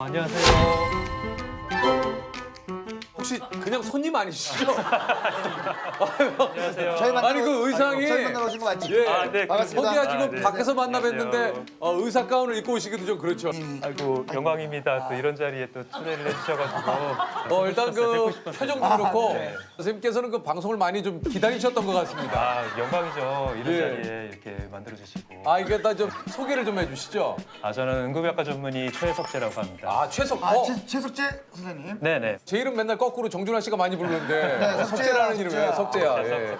안녕하세요. 혹시 그냥 손님 아니시죠? 안녕하세요. 아니 그 의상이 저희 만나러 오신 거 맞지? 예. 네, 반갑습니다. 소개가 지금 아, 네. 밖에서 만나 뵀는데 안녕하세요. 의사 가운을 입고 오시기도 좀 그렇죠. 아이고 영광입니다. 또 이런 자리에 또 초대를 해주셔가지고. 일단 그 표정도 그렇고 네. 선생님께서는 그 방송을 많이 좀 기다리셨던 것 같습니다. 아 영광이죠. 이런 예. 자리에 이렇게 만들어주시고. 이게 다 좀 소개를 좀 해주시죠. 저는 응급의학과 전문의 최석재라고 합니다. 최석호. 최석재 선생님. 네네. 제 이름 맨날 거꾸로 정준하 씨가 많이 부르는데 네, 석재라는 석재야, 이름이에요. 석재야. 석재야. 예.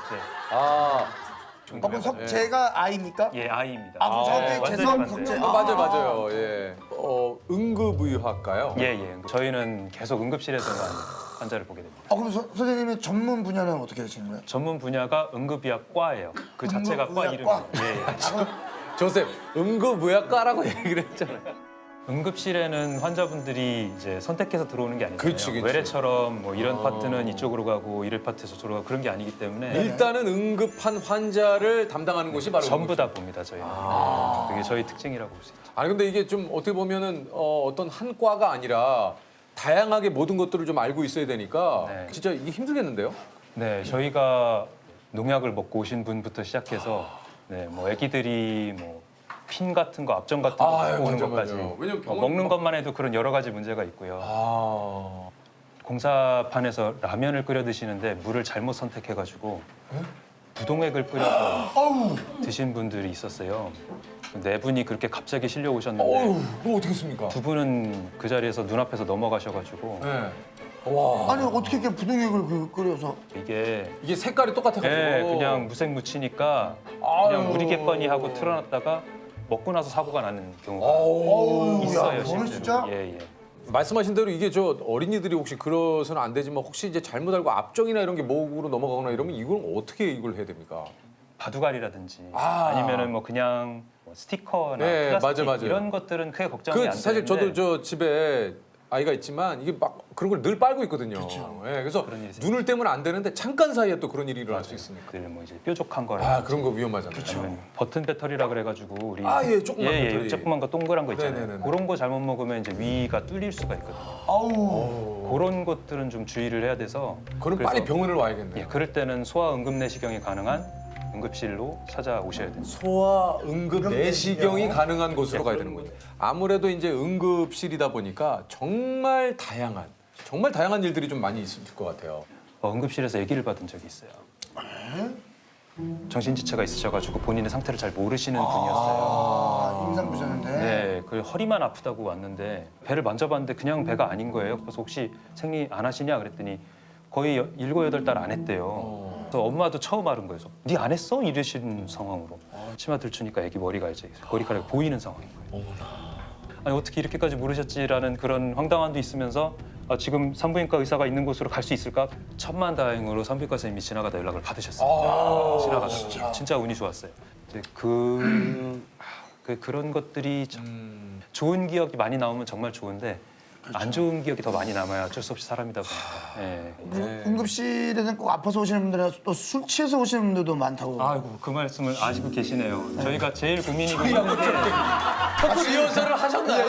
석재. 그럼 석재가 아이입니까? 예, 아이입니다. 그럼 저한테 완전히 재성 반대예요. 석재. 맞아요. 예. 응급의학과요. 예. 저희는 계속 응급실에서만 환자를 보게 됩니다. 그럼 선생님의 전문 분야는 어떻게 되시는 거예요? 전문 분야가 응급의학과예요. 그 자체가 과 응급의학과? 이름이에요. 예. 조셉, 응급의학과라고 얘기를 했잖아요. 응급실에는 환자분들이 이제 선택해서 들어오는 게 아니잖아요. 그치. 외래처럼 뭐 이런 파트는 이쪽으로 가고 이런 파트에서 저쪽으로 가고 그런 게 아니기 때문에 일단은 응급한 환자를 담당하는 곳이 바로 전부 응급실. 다 봅니다, 저희는. 그게 저희 특징이라고 볼 수 있죠. 아니 근데 이게 좀 어떻게 보면은 어떤 한 과가 아니라 다양하게 모든 것들을 좀 알고 있어야 되니까 네. 진짜 이게 힘들겠는데요? 네, 저희가 농약을 먹고 오신 분부터 시작해서 뭐 아기들이 뭐 핀 같은 거, 압정 같은 거 아유, 갖고 오는 맞아, 것까지 맞아. 왜냐면 병원 먹는 막- 것만 해도 그런 여러 가지 문제가 있고요. 공사판에서 라면을 끓여 드시는데 물을 잘못 선택해가지고 부동액을 끓여서 드신 분들이 있었어요. 네 분이 그렇게 갑자기 실려 오셨는데 그거 어떻게 했습니까? 두 분은 그 자리에서 눈앞에서 넘어가셔가지고 네. 와, 아니 어떻게 이렇게 부동액을 끓여서? 이게 이게 색깔이 똑같아가지고. 그냥 무색 묻히니까 그냥 무리겠거니 하고 틀어놨다가 먹고 나서 사고가 나는 경우가 어우, 있어요. 야, 저는 실제로. 진짜 예. 말씀하신 대로 이게 저 어린이들이 혹시 그러서는 안 되지만 혹시 이제 잘못 알고 압정이나 이런 게 목으로 넘어가거나 이러면 이걸 어떻게 이걸 해야 됩니까? 바둑알이라든지 아니면은 뭐 그냥 뭐 스티커나 네, 플라스틱 맞아요. 이런 것들은 크게 걱정이 안 사실 되는데 저도 저 집에 아이가 있지만 이게 막 그런 걸 늘 빨고 있거든요. 예, 그래서 그런 일이 눈을 떼면 안 되는데 잠깐 사이에 또 그런 일이 일어날 수 있으니까. 뭐 이제 뾰족한 거라 그런 거 위험하잖아요. 아니면 버튼 배터리라 그래가지고 우리 예, 조그만 배터리. 조그만 거 동그란 거 있잖아요. 네네네네. 그런 거 잘못 먹으면 이제 위가 뚫릴 수가 있거든요. 아우. 그런 것들은 좀 주의를 해야 돼서 그럼 그래서 빨리 병원을 와야겠네요. 예, 그럴 때는 소아 응급 내시경이 가능한 응급실로 찾아오셔야 됩니다. 소아 응급 내시경이 내시경. 가능한 곳으로 가야 되는군요. 아무래도 이제 응급실이다 보니까 정말 다양한 일들이 좀 많이 있을 것 같아요. 응급실에서 아기를 받은 적이 있어요. 정신지체가 있으셔가지고 본인의 상태를 잘 모르시는 분이었어요. 임산부셨는데. 네, 그 허리만 아프다고 왔는데 배를 만져봤는데 그냥 배가 아닌 거예요. 그래서 혹시 생리 안 하시냐 그랬더니 거의 7, 8달 안 했대요. 그래서 엄마도 처음 알은 거예요. 네 안 했어? 이러시는 상황으로. 치마 들추니까 아기 머리가 이제 머리카락이 보이는 상황인 거예요. 아니 어떻게 이렇게까지 모르셨지라는 그런 황당함도 있으면서 지금 산부인과 의사가 있는 곳으로 갈 수 있을까? 천만다행으로 산부인과 선생님이 지나가다 연락을 받으셨어요. 지나가다 진짜 운이 좋았어요. 이제 그런 것들이 참 좋은 기억이 많이 나오면 정말 좋은데 안 좋은 기억이 더 많이 남아야 어쩔 수 없이 사람이다 보니까. 예. 응급실에는 꼭 아파서 오시는 분들이나 또 술 취해서 오시는 분들도 많다고. 아이고 그 말씀을 아시고 계시네요. 저희가 제일 고민이고 있는데 토크 리허설을 하셨나요?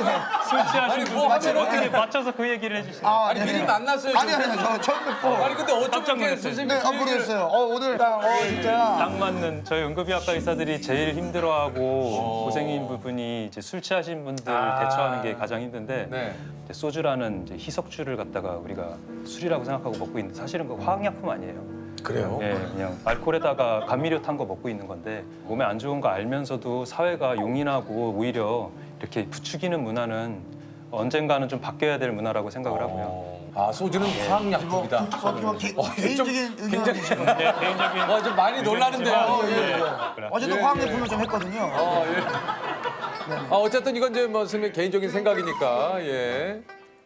술 취하신 아니, 뭐 분들 하면은- 어떻게 맞춰서 그 얘기를 해주시나요? 아니 네네. 미리 만났어요. 아니 지금. 저 처음 뵙고. 아니 근데 어쩜 깜짝 이렇게 놀랐어요. 선생님 네, 모르겠어요. 오늘 진짜. 딱 맞는 저희 응급의학과 의사들이 제일 힘들어하고 고생인 부분이 이제 술 취하신 분들 대처하는 게 가장 힘든데 네. 이제 소주라는 이제 희석주를 갖다가 우리가 술이라고 생각하고 먹고 있는데 사실은 그 화학약품 아니에요. 그래요? 예, 그냥 알코올에다가 감미료 탄 거 먹고 있는 건데 몸에 안 좋은 거 알면서도 사회가 용인하고 오히려 이렇게 부추기는 문화는 언젠가는 좀 바뀌어야 될 문화라고 생각을 하고요. 소주는 화학약품이다. 개인적인 의견. 굉장히 네, 개인적인 좀 많이 놀라는데요. 그래. 어제도 화학약품을 좀 했거든요. 어쨌든 이건 이제 뭐 선생님 개인적인 생각이니까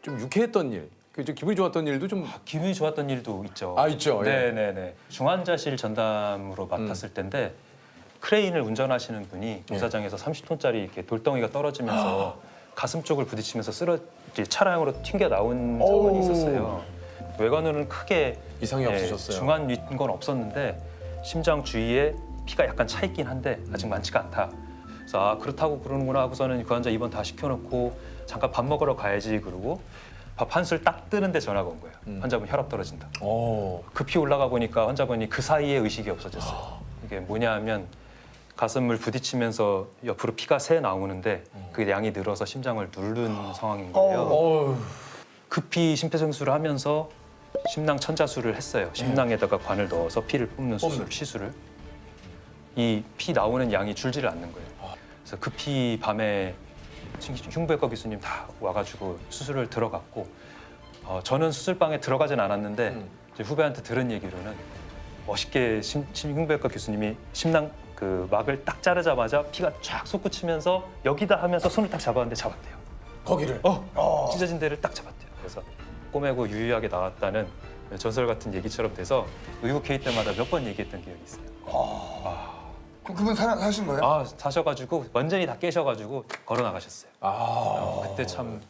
좀 유쾌했던 일, 좀 기분이 좋았던 일도 좀 기분이 좋았던 일도 있죠. 있죠. 예. 네네네. 중환자실 전담으로 맡았을 때인데 크레인을 운전하시는 분이 공사장에서 30톤짜리 이렇게 돌덩이가 떨어지면서 가슴 쪽을 부딪히면서 이제 차량으로 튕겨 나온 사건이 있었어요. 외관으로는 크게 이상이 없으셨어요. 중환 위인 건 없었는데 심장 주위에 피가 약간 차 있긴 한데 아직 많지가 않다. 그래서 그렇다고 그러는구나 하고서는 그 환자 입원 다 시켜놓고 잠깐 밥 먹으러 가야지 그러고 밥 한술 딱 뜨는데 전화가 온 거예요. 환자분 혈압 떨어진다. 급히 올라가 보니까 환자분이 그 사이에 의식이 없어졌어요. 이게 뭐냐 하면 가슴을 부딪히면서 옆으로 피가 새 나오는데 그 양이 늘어서 심장을 누른 상황인 거예요. 급히 심폐소생술을 하면서 심낭 천자술을 했어요. 심낭에다가 관을 넣어서 피를 뽑는 수술, 시술을. 이 피 나오는 양이 줄지를 않는 거예요. 그래서 급히 밤에 흉부외과 교수님 다 와가지고 수술을 들어갔고 저는 수술방에 들어가진 않았는데 이제 후배한테 들은 얘기로는 멋있게 흉부외과 교수님이 심낭 그 막을 딱 자르자마자 피가 쫙 솟구치면서 여기다 하면서 손을 딱 잡았는데 잡았대요. 거기를. 찢어진 데를 딱 잡았대요. 그래서 꼬매고 유유하게 나왔다는 전설 같은 얘기처럼 돼서 의국 회의 때마다 몇 번 얘기했던 기억이 있어요. 그럼 그분 사신 거예요? 아 사셔가지고 완전히 다 깨셔가지고 걸어 나가셨어요. 그때 참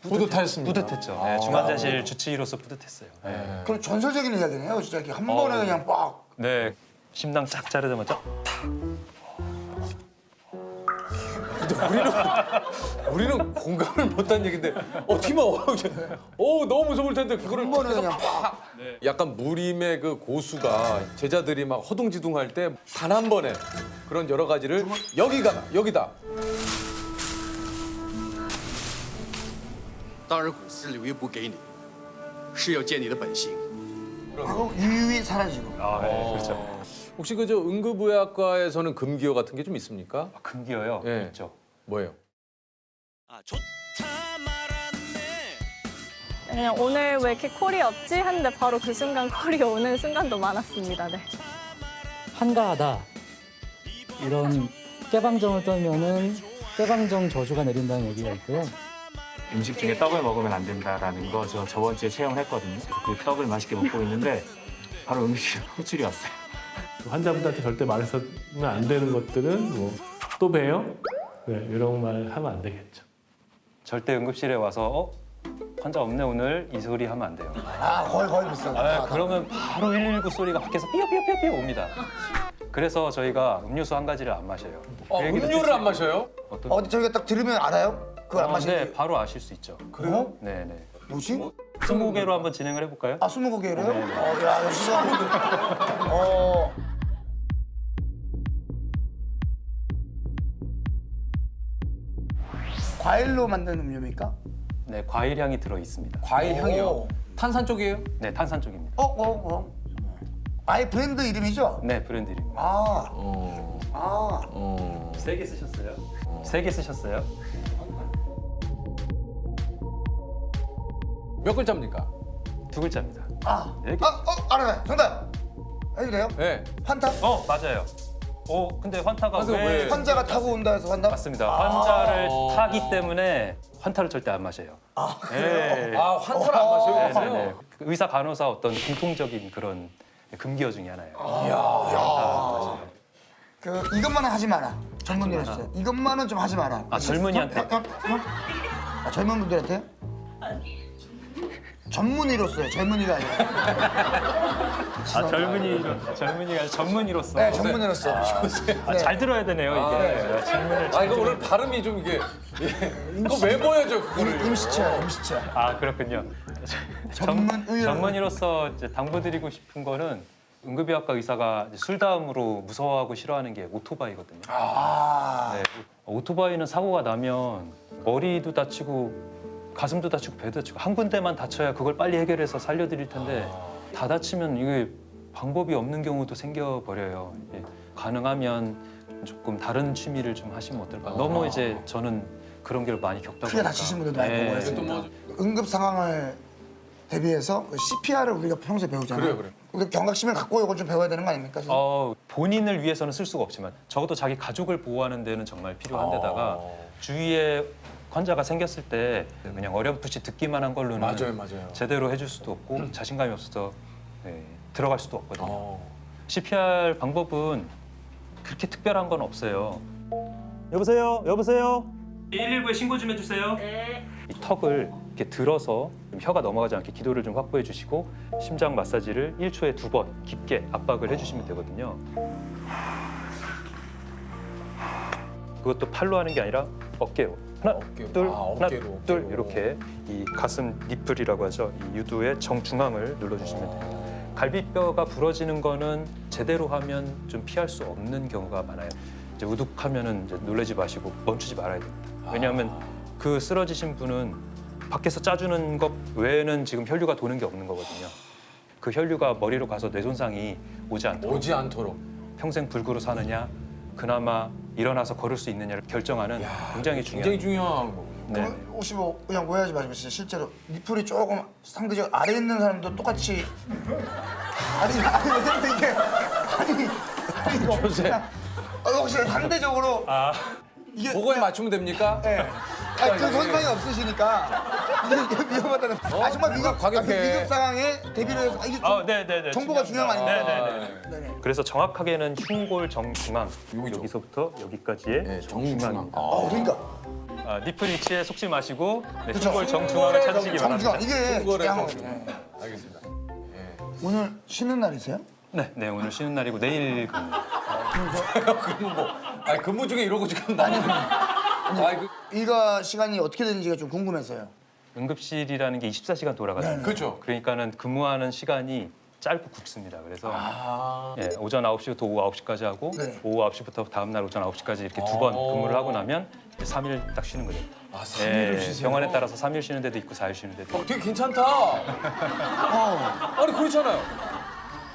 뿌듯하셨습니다. 뿌듯했죠. 네, 중환자실 주치의로서 뿌듯했어요. 네. 그럼 전설적인 이야기네요. 진짜 이렇게 한 번에 그냥 빡. 네, 심낭 쫙 자르자마자 우리는 공감을 못한 얘긴데 팀아 너무 무서울 텐데 그거를 한 번에 그냥 빡. 약간 무림의 그 고수가 제자들이 막 허둥지둥할 때 단 한 번에 그런 여러 가지를 여기다 当然，骨丝留一部给你，是要见你的本性。 하고 유유히 사라지고. 네, 그렇죠. 혹시 그저 응급의학과에서는 금기어 같은 게 좀 있습니까? 금기어요. 예. 있죠. 뭐예요? 그냥 오늘 왜 이렇게 콜이 없지? 했는데 바로 그 순간 콜이 오는 순간도 많았습니다. 네. 한가하다 이런 깨방정을 떨면은 깨방정 저주가 내린다는 얘기가 있고요. 음식 중에 떡을 먹으면 안 된다라는 거 저 저번 주에 체험을 했거든요. 그래서 그 떡을 맛있게 먹고 있는데 바로 응급실 호출이 왔어요. 환자분들한테 절대 말해서는 안 되는 것들은 뭐 또 봬요? 네, 이런 말 하면 안 되겠죠. 절대 응급실에 와서 환자 없네 오늘 이 소리 하면 안 돼요. 거의 비슷하다. 그러면 바로 119 소리가 밖에서 삐요삐요삐요 옵니다. 그래서 저희가 음료수 한 가지를 안 마셔요. 그 얘기도 음료를 안 마셔요? 어디 저희가 딱 들으면 알아요? 그걸 안 마시는 네, 바로 아실 수 있죠. 그래요? 네네. 뭐지? 20개로 한번 진행을 해볼까요? 아, 20개래요? 네, 네. 야, 역시나. 과일로 만든 음료입니까? 네, 과일 향이 들어 있습니다. 과일 향이요. 오. 탄산 쪽이에요? 네, 탄산 쪽입니다. 아예 브랜드 이름이죠? 네, 브랜드 이름. 세게 쓰셨어요? 세게 쓰셨어요? 몇 글자입니까? 2글자입니다. 네 개. 알아요. 정답. 해도 돼요? 네. 환타? 맞아요. 근데 환타가 환타 왜? 왜? 환자가 타고 온다 해서 환타? 맞습니다. 환자를 타기 때문에 환타를 절대 안 마셔요. 네. 환타를 안 마셔요? 네, 네, 그래서요? 네. 의사 간호사 어떤 공통적인 그런 금기어 중에 하나예요. 이것만은 하지 마라. 젊은이로서. 이것만은 좀 하지 마라. 젊은이한테? 젊은 분들한테? 전문의로서요. 젊은이가 아니라. 젊은이가 전문의로서. 네, 전문의로서. 네. 잘 들어야 되네요 이게. 질문을. 이거 오늘 발음이 좀 이게 이거 왜 보여줘 그거를? 임시치야. 그렇군요. 전문의. 전문의로서 이제 당부드리고 싶은 거는 응급의학과 의사가 이제 술 다음으로 무서워하고 싫어하는 게 오토바이거든요. 네, 오토바이는 사고가 나면 머리도 다치고 가슴도 다치고 배도 다치고 한 군데만 다쳐야 그걸 빨리 해결해서 살려드릴 텐데 다 다치면 이게 방법이 없는 경우도 생겨버려요. 가능하면 조금 다른 취미를 좀 하시면 어떨까. 너무 이제 저는 그런 게 많이 겪다 보니까. 크게 다치신 분들도 많이 보고 있습니다. 응급 상황을 대비해서 CPR을 우리가 평소에 배우잖아요. 그래요. 우리 경각심을 갖고 이걸 좀 배워야 되는 거 아닙니까? 본인을 위해서는 쓸 수가 없지만 적어도 자기 가족을 보호하는 데는 정말 필요한 데다가 주위에 환자가 생겼을 때 그냥 어렴풋이 듣기만 한 걸로는 맞아요. 제대로 해줄 수도 없고 자신감이 없어서 들어갈 수도 없거든요. CPR 방법은 그렇게 특별한 건 없어요. 여보세요? 119에 신고 좀 해주세요. 네. 이 턱을 이렇게 들어서 좀 혀가 넘어가지 않게 기도를 좀 확보해 주시고 심장 마사지를 1초에 2번 깊게 압박을 해주시면 되거든요. 그것도 팔로 하는 게 아니라 어깨로. 하나, 어깨로. 둘, 아, 하나, 어깨로, 둘 어깨로. 이렇게 이 가슴 니플이라고 하죠. 이 유두의 정중앙을 눌러주시면 돼요. 갈비뼈가 부러지는 거는 제대로 하면 좀 피할 수 없는 경우가 많아요. 이제 우뚝하면은 이제 놀라지 마시고 멈추지 말아야 됩니다. 왜냐하면 그 쓰러지신 분은 밖에서 짜주는 것 외에는 지금 혈류가 도는 게 없는 거거든요. 그 혈류가 머리로 가서 뇌 손상이 오지 않도록 오지 않도록. 평생 불구로 사느냐, 그나마 일어나서 걸을 수 있느냐를 결정하는 굉장히 중요한. 굉장히 중요한 거. 네. 그럼 혹시 뭐 그냥 오해하지 마시고 진짜 실제로 니플이 조금 상대적 아래 있는 사람도 똑같이 아니 근데 이게 아니 이거 그냥 혹시 상대적으로 이게 그거에 맞추면 됩니까? 예. 아니 그 손상이 없으시니까 이게 위험하다는. 아 정말 위급 과격해. 위급 상황에 대비를 해서 이게 좀 네네네. 정보가 중요한 거 아닙니까? 네네네. 네네. 그래서 정확하게는 흉골 정중앙 여기죠. 여기서부터 여기까지의 네, 정중앙. 그러니까 니플 위치에 속지 마시고 네, 그쵸. 흉골 정중앙을 찾으시기 정중앙 바랍니다. 이게 흉골의 중요한 정중앙. 거예요. 알겠습니다. 오늘 쉬는 날이세요? 네, 오늘 쉬는 날이고 내일 근무. 근무 뭐? 아니 근무 중에 이러고 지금 나는. 아니 그 일과 시간이 어떻게 되는지가 좀 궁금해서요. 응급실이라는 게 24시간 돌아가잖아요. 그렇죠. 그러니까는 근무하는 시간이 짧고 굵습니다. 그래서 예, 오전 9시부터 오후 9시까지 하고 네. 오후 9시부터 다음 날 오전 9시까지 이렇게 두 번 근무를 하고 나면 이제 3일 딱 쉬는 거죠. 아 3일을 쉬세요? 병원에 따라서 3일 쉬는 데도 있고 4일 쉬는 데도 있고. 되게 괜찮다. 아니 그렇잖아요.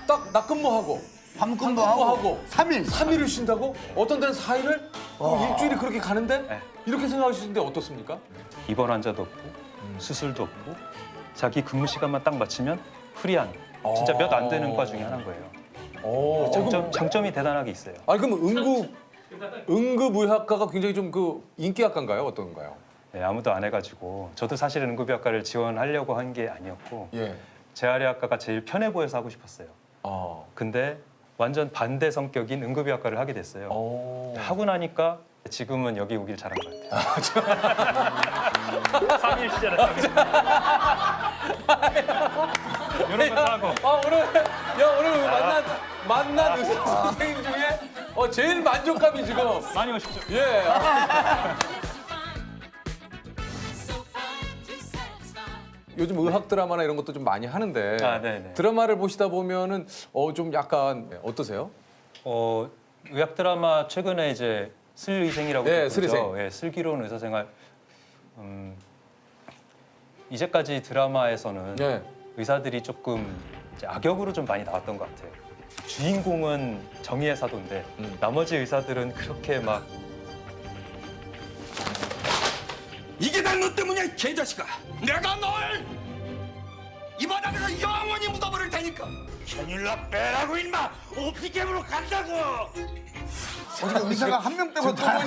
딱 낮근무하고 밤근무하고 밤근무하고 3일. 3일을 쉰다고? 어떤 데는 4일을? 일주일이 그렇게 가는데? 네. 이렇게 생각하시는데 어떻습니까? 입원 환자도 없고 수술도 없고 자기 근무 시간만 딱 맞추면 프리한 진짜 몇 안 되는 과 중에 하나인 거예요. 장점이 대단하게 있어요. 아니 그럼 응급의학과가 굉장히 좀 그 인기학과인가요? 어떤가요? 네, 아무도 안 해가지고 저도 사실은 응급의학과를 지원하려고 한 게 아니었고 예. 재활의학과가 제일 편해 보여서 하고 싶었어요. 근데 완전 반대 성격인 응급의학과를 하게 됐어요. 하고 나니까 지금은 여기 오길 잘한 것 같아요. 3일 쉬잖아요. 이런 것도 하고. 오늘 만난 의사 선생님 중에 제일 만족감이 지금 많이 오십시오. 예. 요즘 의학 드라마나 이런 것도 좀 많이 하는데 네네. 드라마를 보시다 보면은 좀 약간 어떠세요? 의학 드라마 최근에 이제 슬의생이라고 네, 부르죠. 슬의생. 예, 슬기로운 의사생활. 이제까지 드라마에서는 네. 의사들이 조금 이제 악역으로 좀 많이 나왔던 것 같아요. 주인공은 정의의 사도인데 나머지 의사들은 그렇게 막 이게 다 너 때문이야, 이 개자식아. 내가 널 이 바닥에서 영원히 묻어버릴 테니까. 현일라 빼라고 임마. 오피캠으로 간다고. 어떻게 의사가 한 명 빼고 다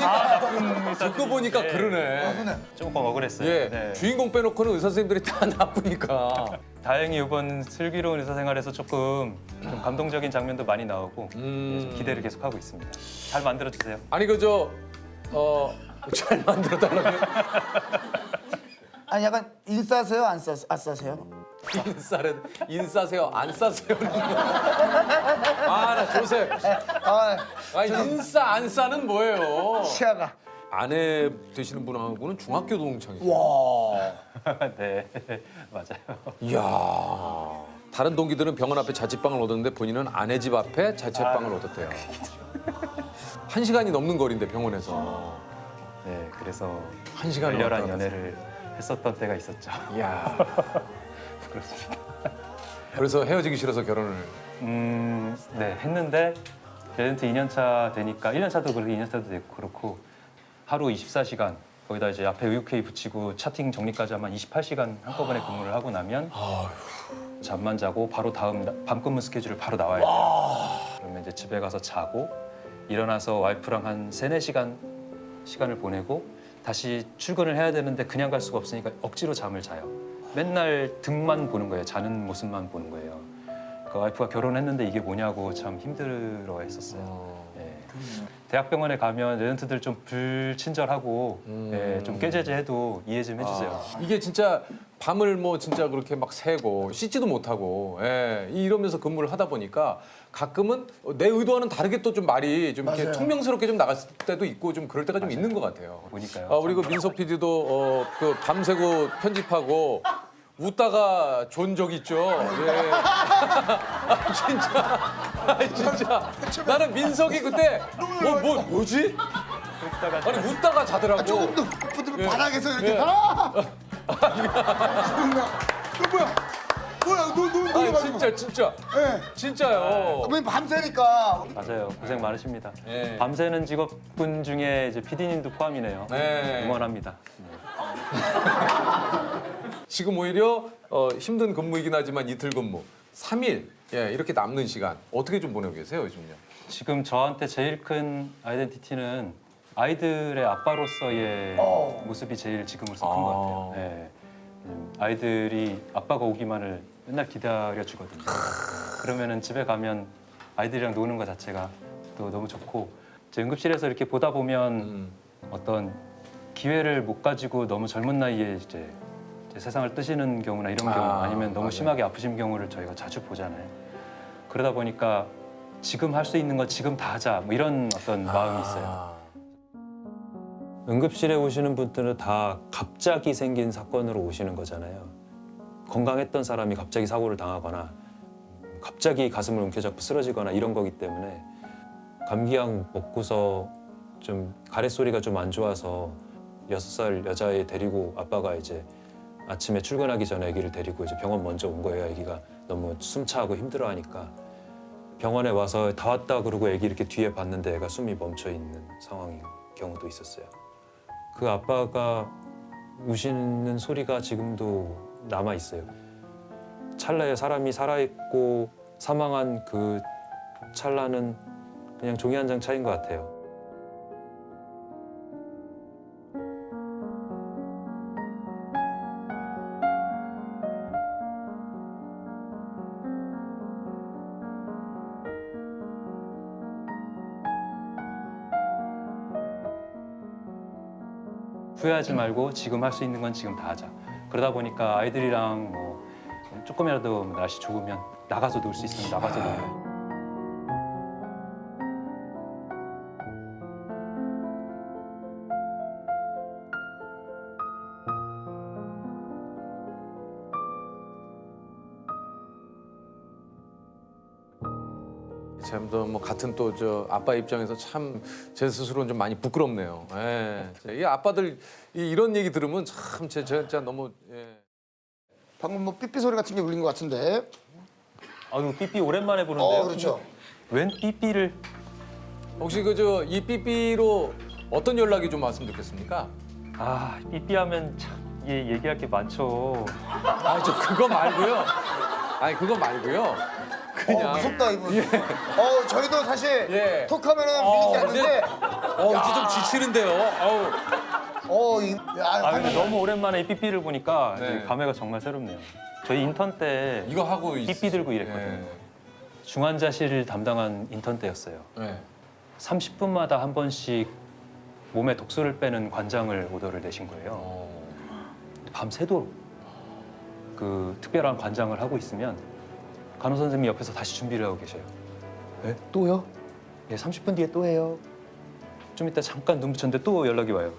듣고 보니까 그러네. 조금 억울했어요. 예. 네. 주인공 빼놓고는 의사 선생님들이 다 나쁘니까. 다행히 이번 슬기로운 의사생활에서 조금 좀 감동적인 장면도 많이 나오고 예, 좀 기대를 계속하고 있습니다. 잘 만들어주세요. 아니 잘 만들어 달라고요? 아니 약간 인싸세요? 안 싸세요? 인싸세요? 안 싸세요? 나 조셉. 인싸 안 싸는 뭐예요? 시야가. 아내 되시는 분하고는 중학교 동창이죠. 와. 네, 맞아요. 이야. 다른 동기들은 병원 앞에 자취방을 얻었는데 본인은 아내 집 앞에 자취방을 얻었대요. 1시간이 넘는 거리인데 병원에서. 네, 그래서 1시간을 열렬한 왔다 연애를 했었던 때가 있었죠. 이야. 그렇습니다. 그래서 헤어지기 싫어서 결혼을. 네, 했는데 레전트 2년차 되니까 1년차도 그렇고 2년차도 되고 그렇고 하루 24시간 거기다 이제 앞에 의료케이 붙이고 차팅 정리까지 하면 28시간 한꺼번에 근무를 하고 나면 잠만 자고 바로 다음 밤근무 스케줄을 바로 나와야 돼요. 그러면 이제 집에 가서 자고 일어나서 와이프랑 한 3-4시간 시간을 보내고 다시 출근을 해야 되는데 그냥 갈 수가 없으니까 억지로 잠을 자요. 맨날 등만 보는 거예요. 자는 모습만 보는 거예요. 그 와이프가 결혼했는데 이게 뭐냐고 참 힘들어했었어요. 예. 대학병원에 가면 레전트들 좀 불친절하고 예, 좀 꾀죄죄해도 이해 좀 해주세요. 이게 진짜 밤을 뭐 진짜 그렇게 막 새고 씻지도 못하고 이러면서 근무를 하다 보니까 가끔은 내 의도와는 다르게 또 좀 말이 좀 이렇게 맞아요. 퉁명스럽게 좀 나갈 때도 있고 좀 그럴 때가 좀 있는 것 같아요. 보니까요. 우리 그 민석 PD도 그 밤새고 편집하고 웃다가 존 적 있죠. 예. 진짜. 나는 민석이 그때 뭐지? 아니 웃다가 자더라고. 조금 더 붙으면 예. 바닥에서 이렇게 예. 뭐야 너 놀려가지고 진짜. 예. 진짜요. 왜 밤새니까 맞아요. 고생 많으십니다. 예. 밤새는 직업군 중에 이제 PD님도 포함이네요. 네. 응원합니다. 지금 오히려 힘든 근무이긴 하지만 이틀 근무 3일 이렇게 남는 시간 어떻게 좀 보내고 계세요 요즘요? 지금 저한테 제일 큰 아이덴티티는 아이들의 아빠로서의 모습이 제일 지금으로서 큰 것 같아요. 네. 아이들이 아빠가 오기만을 맨날 기다려 주거든요. 그러면은 집에 가면 아이들이랑 노는 것 자체가 또 너무 좋고 이제 응급실에서 이렇게 보다 보면 어떤 기회를 못 가지고 너무 젊은 나이에 이제 세상을 뜨시는 경우나 이런 경우 아니면 너무 맞아요. 심하게 아프신 경우를 저희가 자주 보잖아요. 그러다 보니까 지금 할 수 있는 거 지금 다 하자 뭐 이런 어떤 마음이 있어요. 응급실에 오시는 분들은 다 갑자기 생긴 사건으로 오시는 거잖아요. 건강했던 사람이 갑자기 사고를 당하거나 갑자기 가슴을 움켜잡고 쓰러지거나 이런 거기 때문에 감기약 먹고서 좀 가래소리가 좀 안 좋아서 6살 여자애 데리고 아빠가 이제 아침에 출근하기 전에 아기를 데리고 이제 병원 먼저 온 거예요. 아기가 너무 숨차고 힘들어하니까 병원에 와서 다 왔다 그러고 아기 이렇게 뒤에 봤는데 애가 숨이 멈춰 있는 상황인 경우도 있었어요. 그 아빠가 우시는 소리가 지금도 남아 있어요. 찰나에 사람이 살아있고 사망한 그 찰나는 그냥 종이 한 장 차이인 것 같아요. 후회하지 말고 지금 할 수 있는 건 지금 다 하자. 그러다 보니까 아이들이랑 뭐 조금이라도 날씨 좋으면 나가서 놀 수 있으면 나가서 놀고. 참도 뭐 같은 또 저 아빠 입장에서 참 제 스스로는 좀 많이 부끄럽네요. 이 아빠들 이런 얘기 들으면 참 진짜 너무 방금 뭐 삐삐 소리 같은 게 울린 것 같은데. 아유 삐삐 오랜만에 보는데요. 그렇죠. 웬 삐삐를? 혹시 이 삐삐로 어떤 연락이 좀 왔으면 좋겠습니까? 아 삐삐하면 참 얘기할 게 많죠. 저 그거 말고요. 아니 그거 말고요. 그냥 무섭다 이분. 저희도 사실 예. 톡하면은 믿는 게 않는데. 이제 좀 지치는데요. 아 근데 너무 오랜만에 이 삐삐를 보니까 네. 이제 감회가 정말 새롭네요. 저희 인턴 때 이거 하고 삐삐 들고 일했거든요. 중환자실 담당한 인턴 때였어요. 30분마다 한 번씩 몸에 독소를 빼는 관장을 오더를 내신 거예요. 밤새도록 그 특별한 관장을 하고 있으면 간호 선생님이 옆에서 다시 준비를 하고 계셔요. 네? 또요? 예, 30분 뒤에 또 해요. 좀 이따 잠깐 눈 붙였는데 또 연락이 와요.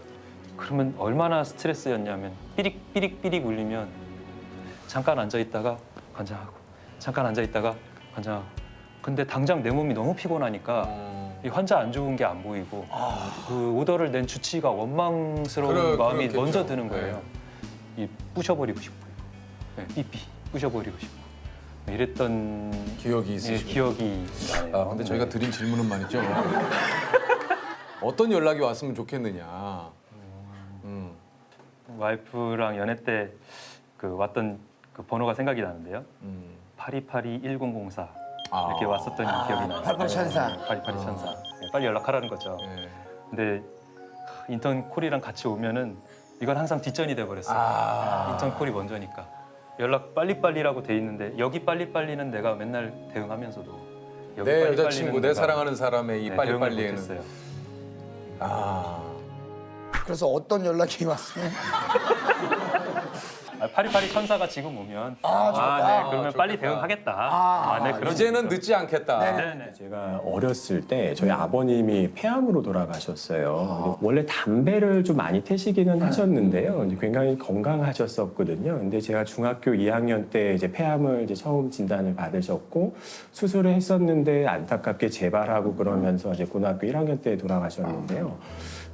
그러면 얼마나 스트레스였냐면 삐릭 울리면 잠깐 앉아 있다가 관장하고 잠깐 앉아 있다가 관장하고 근데 당장 내 몸이 너무 피곤하니까 이 환자 안 좋은 게 안 보이고 그 오더를 낸 주치의가 원망스러운 마음이 그렇겠죠. 먼저 드는 거예요. 이 부셔버리고 싶고 삐삐 부셔버리고 싶고 이랬던 기억이 있으시고. 기억이 나요. 근데 저희가 드린 질문은 말이죠. 어떤 연락이 왔으면 좋겠느냐. 와이프랑 연애 때 그 왔던 그 번호가 생각이 나는데요. 8282-1004 이렇게 왔었던 기억이 나요. 88 천사. 8282 천사. 네, 빨리 연락하라는 거죠. 근데 인턴 콜이랑 같이 오면은 이건 항상 뒷전이 돼 버렸어요. 인턴 콜이 먼저니까 연락 빨리빨리라고 돼 있는데 여기 빨리빨리는 내가 맨날 대응하면서도 여기 내 빨리빨리는 여자친구, 내 내가, 사랑하는 사람의 이 네, 빨리빨리에는. 대응을 못했어요. 그래서 어떤 연락이 왔어요? 파리파리 천사가 지금 오면 좋겠다. 네, 그러면 빨리 좋겠다. 대응하겠다. 네, 그런 이제는 늦지 않겠다. 네네. 제가 어렸을 때 저희 아버님이 폐암으로 돌아가셨어요. 원래 담배를 좀 많이 태시기는 하셨는데요. 이제 굉장히 건강하셨었거든요. 근데 제가 중학교 2학년 때 이제 폐암을 이제 처음 진단을 받으셨고 수술을 했었는데 안타깝게 재발하고 그러면서 이제 고등학교 1학년 때 돌아가셨는데요.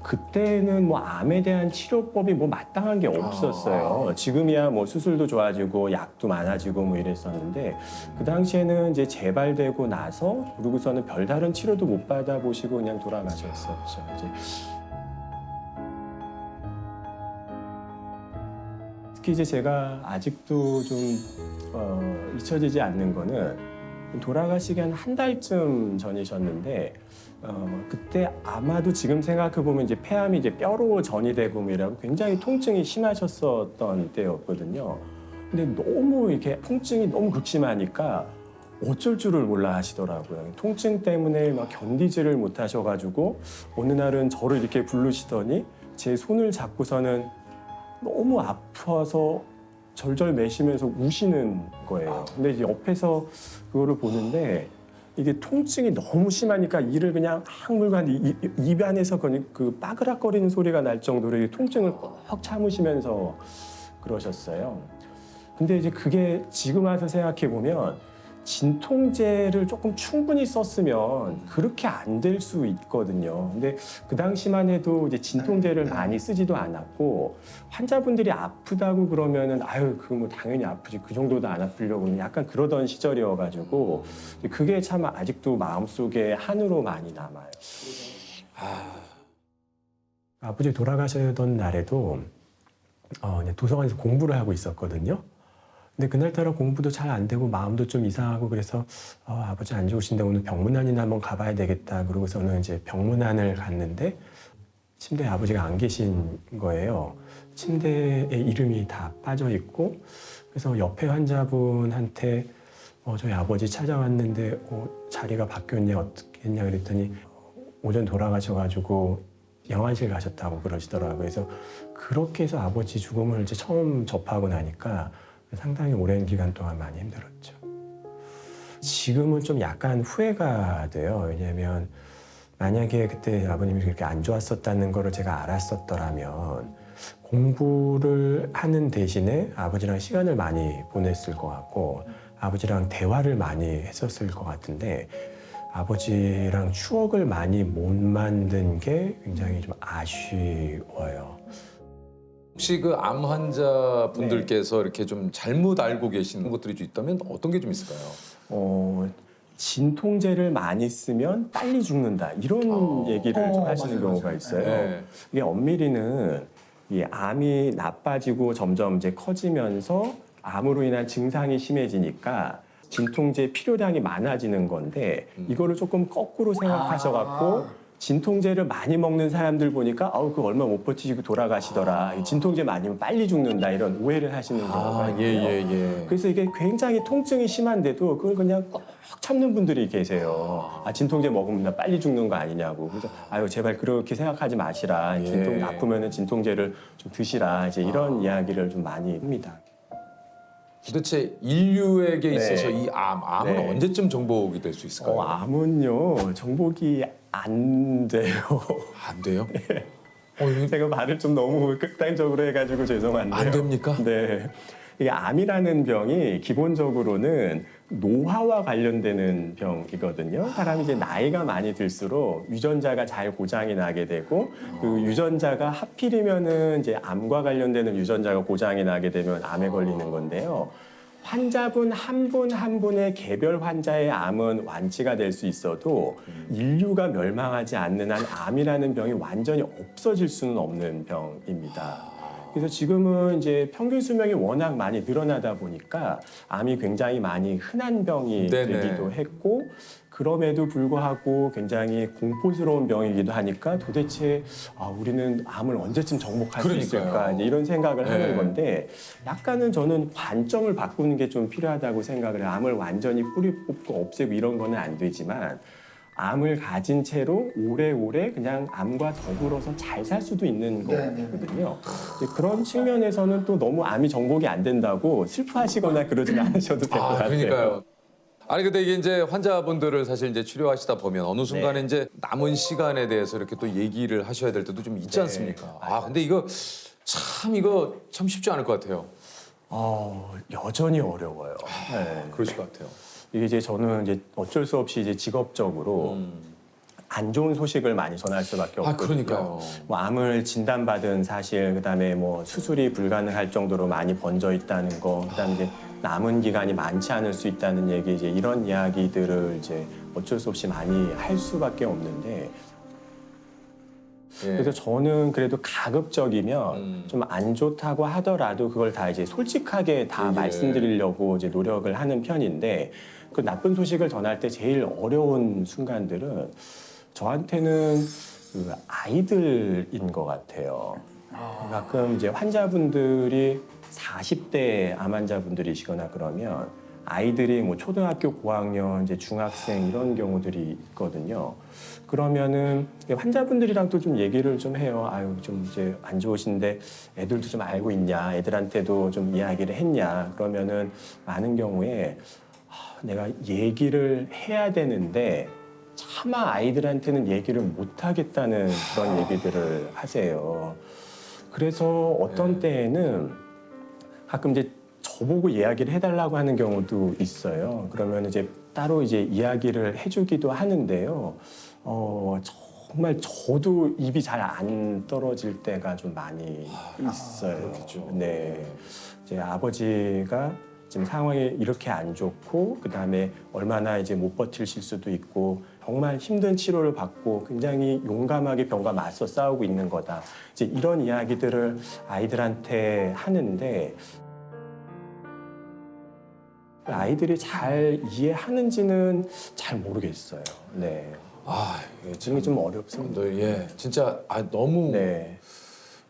그때는 뭐 암에 대한 치료법이 뭐 마땅한 게 없었어요. 지금이야 뭐 수술도 좋아지고 약도 많아지고 뭐 이랬었는데 그 당시에는 이제 재발되고 나서 그러고서는 별다른 치료도 못 받아보시고 그냥 돌아가셨었죠. 이제 특히 이제 제가 아직도 좀 잊혀지지 않는 거는 돌아가시기 한 달쯤 전이셨는데 그때 아마도 지금 생각해 보면 이제 폐암이 이제 뼈로 전이되고 뭐 이러고 굉장히 통증이 심하셨었던 때였거든요. 근데 너무 이렇게 통증이 너무 극심하니까 어쩔 줄을 몰라 하시더라고요. 통증 때문에 막 견디지를 못하셔가지고 어느 날은 저를 이렇게 부르시더니 제 손을 잡고서는 너무 아파서 절절 매시면서 우시는 거예요. 근데 이제 옆에서 그거를 보는데 이게 통증이 너무 심하니까 이를 그냥 악물고 입 안에서 그 빠그락거리는 소리가 날 정도로 이 통증을 꼭 참으시면서 그러셨어요. 근데 이제 그게 지금 와서 생각해 보면 진통제를 조금 충분히 썼으면 그렇게 안 될 수 있거든요. 근데 그 당시만 해도 이제 진통제를 많이 쓰지도 않았고 환자분들이 아프다고 그러면은 아유 그거 뭐 당연히 아프지 그 정도도 안 아프려고 약간 그러던 시절이어가지고 그게 참 아직도 마음속에 한으로 많이 남아요. 아버지 돌아가시던 날에도 도서관에서 공부를 하고 있었거든요. 근데 그날따라 공부도 잘 안 되고 마음도 좀 이상하고 그래서 아버지 안 좋으신데 오늘 병문안이나 한번 가봐야 되겠다. 그러고서는 이제 병문안을 갔는데 침대에 아버지가 안 계신 거예요. 침대에 이름이 다 빠져 있고 그래서 옆에 환자분한테 저희 아버지 찾아왔는데 자리가 바뀌었냐 어떻게 했냐 그랬더니 오전 돌아가셔가지고 영안실 가셨다고 그러시더라고요. 그래서 그렇게 해서 아버지 죽음을 이제 처음 접하고 나니까 상당히 오랜 기간 동안 많이 힘들었죠. 지금은 좀 약간 후회가 돼요. 왜냐하면 만약에 그때 아버님이 그렇게 안 좋았었다는 거를 제가 알았었더라면 공부를 하는 대신에 아버지랑 시간을 많이 보냈을 것 같고 아버지랑 대화를 많이 했었을 것 같은데 아버지랑 추억을 많이 못 만든 게 굉장히 좀 아쉬워요. 혹시 그 암 환자분들께서 이렇게 좀 잘못 알고 계시는 것들이 좀 있다면 어떤 게 좀 있을까요? 진통제를 많이 쓰면 빨리 죽는다 이런 얘기를 좀 하시는 경우가 있어요. 네. 이게 엄밀히는 이 암이 나빠지고 점점 이제 커지면서 암으로 인한 증상이 심해지니까 진통제 필요량이 많아지는 건데 이거를 조금 거꾸로 생각하셔갖고 진통제를 많이 먹는 사람들 보니까 그거 얼마 못 버티시고 돌아가시더라. 진통제 많이면 빨리 죽는다 이런 오해를 하시는 경우가 있고요. 그래서 이게 굉장히 통증이 심한데도 그걸 그냥 꼭 참는 분들이 계세요. 진통제 먹으면 나 빨리 죽는 거 아니냐고. 그래서 제발 그렇게 생각하지 마시라. 진통 아프면은 진통제를 좀 드시라. 이제 이런 이야기를 좀 많이 합니다. 도대체 인류에게 있어서 이 암은 네. 언제쯤 정복이 될 수 있을까요? 암은요 정복이 안 돼요. 안 돼요? 제가 말을 좀 너무 극단적으로 해가지고 죄송한데요. 안 됩니까? 네. 이게 암이라는 병이 기본적으로는 노화와 관련되는 병이거든요. 사람이 이제 나이가 많이 들수록 유전자가 잘 고장이 나게 되고 그 유전자가 하필이면은 이제 암과 관련되는 유전자가 고장이 나게 되면 암에 걸리는 건데요. 환자분 한 분 한 분의 개별 환자의 암은 완치가 될 수 있어도 인류가 멸망하지 않는 한 암이라는 병이 완전히 없어질 수는 없는 병입니다. 그래서 지금은 이제 평균 수명이 워낙 많이 늘어나다 보니까 암이 굉장히 많이 흔한 병이 되기도 했고 그럼에도 불구하고 굉장히 공포스러운 병이기도 하니까 도대체 우리는 암을 언제쯤 정복할 수 있을까 이런 생각을 하는 건데 약간은 저는 관점을 바꾸는 게 좀 필요하다고 생각을 해요. 암을 완전히 뿌리 뽑고 없애고 이런 거는 안 되지만 암을 가진 채로 오래오래 그냥 암과 더불어서 잘 살 수도 있는 거거든요. 이제 그런 측면에서는 또 너무 암이 정복이 안 된다고 슬퍼하시거나 그러진 않으셔도 될 것 같아요. 그러니까요. 아니 근데 이게 이제 환자분들을 사실 이제 치료하시다 보면 어느 순간에 이제 남은 시간에 대해서 이렇게 또 얘기를 하셔야 될 때도 좀 있지 않습니까? 아 근데 이거 참 쉽지 않을 것 같아요. 여전히 어려워요. 네. 그러실 것 같아요. 이게 이제 저는 이제 어쩔 수 없이 이제 직업적으로 안 좋은 소식을 많이 전할 수밖에 없거든요. 그러니까요. 뭐 암을 진단받은 사실, 그다음에 뭐 수술이 불가능할 정도로 많이 번져 있다는 거, 그다음에 이제 남은 기간이 많지 않을 수 있다는 얘기, 이제 이런 이야기들을 이제 어쩔 수 없이 많이 할 수밖에 없는데. 그래서 저는 그래도 가급적이면 좀 안 좋다고 하더라도 그걸 다 이제 솔직하게 다 말씀드리려고 이제 노력을 하는 편인데, 그 나쁜 소식을 전할 때 제일 어려운 순간들은 저한테는 그 아이들인 것 같아요. 가끔 이제 환자분들이 40대 암 환자분들이시거나 그러면 아이들이 뭐 초등학교 고학년, 이제 중학생 이런 경우들이 있거든요. 그러면은 환자분들이랑 또 좀 얘기를 좀 해요. 아유, 좀 이제 안 좋으신데 애들도 좀 알고 있냐, 애들한테도 좀 이야기를 했냐. 그러면은 많은 경우에 내가 얘기를 해야 되는데 차마 아이들한테는 얘기를 못 하겠다는 그런 얘기들을 하세요. 그래서 어떤 때에는 가끔 이제 저보고 이야기를 해달라고 하는 경우도 있어요. 그러면 이제 따로 이제 이야기를 해주기도 하는데요. 정말 저도 입이 잘 안 떨어질 때가 좀 많이 있어요. 그렇겠죠. 네, 이제 아버지가 지금 상황이 이렇게 안 좋고, 그 다음에 얼마나 이제 못 버티실 수도 있고, 정말 힘든 치료를 받고 굉장히 용감하게 병과 맞서 싸우고 있는 거다. 이제 이런 이야기들을 아이들한테 하는데, 아이들이 잘 이해하는지는 잘 모르겠어요. 네. 지금 좀 어렵습니다. 예, 진짜 너무 네.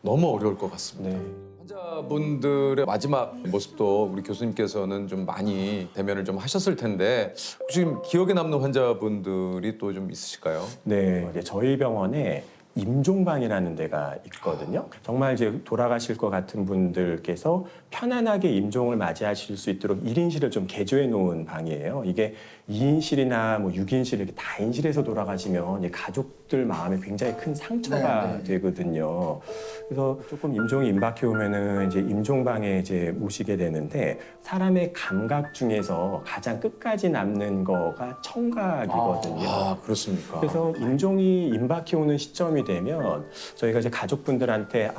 너무 어려울 것 같습니다. 네. 환자분들의 마지막 모습도 우리 교수님께서는 좀 많이 대면을 좀 하셨을 텐데 혹시 지금 기억에 남는 환자분들이 또 좀 있으실까요? 네, 이제 저희 병원에 임종방이라는 데가 있거든요. 정말 이제 돌아가실 것 같은 분들께서 편안하게 임종을 맞이하실 수 있도록 1인실을 좀 개조해 놓은 방이에요. 이게 2인실이나 뭐 6인실 이렇게 다인실에서 돌아가시면 이제 가족들 마음에 굉장히 큰 상처가 되거든요. 그래서 조금 임종이 임박해 오면은 이제 임종방에 이제 모시게 되는데, 사람의 감각 중에서 가장 끝까지 남는 거가 청각이거든요. 그렇습니까? 그래서 임종이 임박해 오는 시점이 되면 저희가 이제 가족분들한테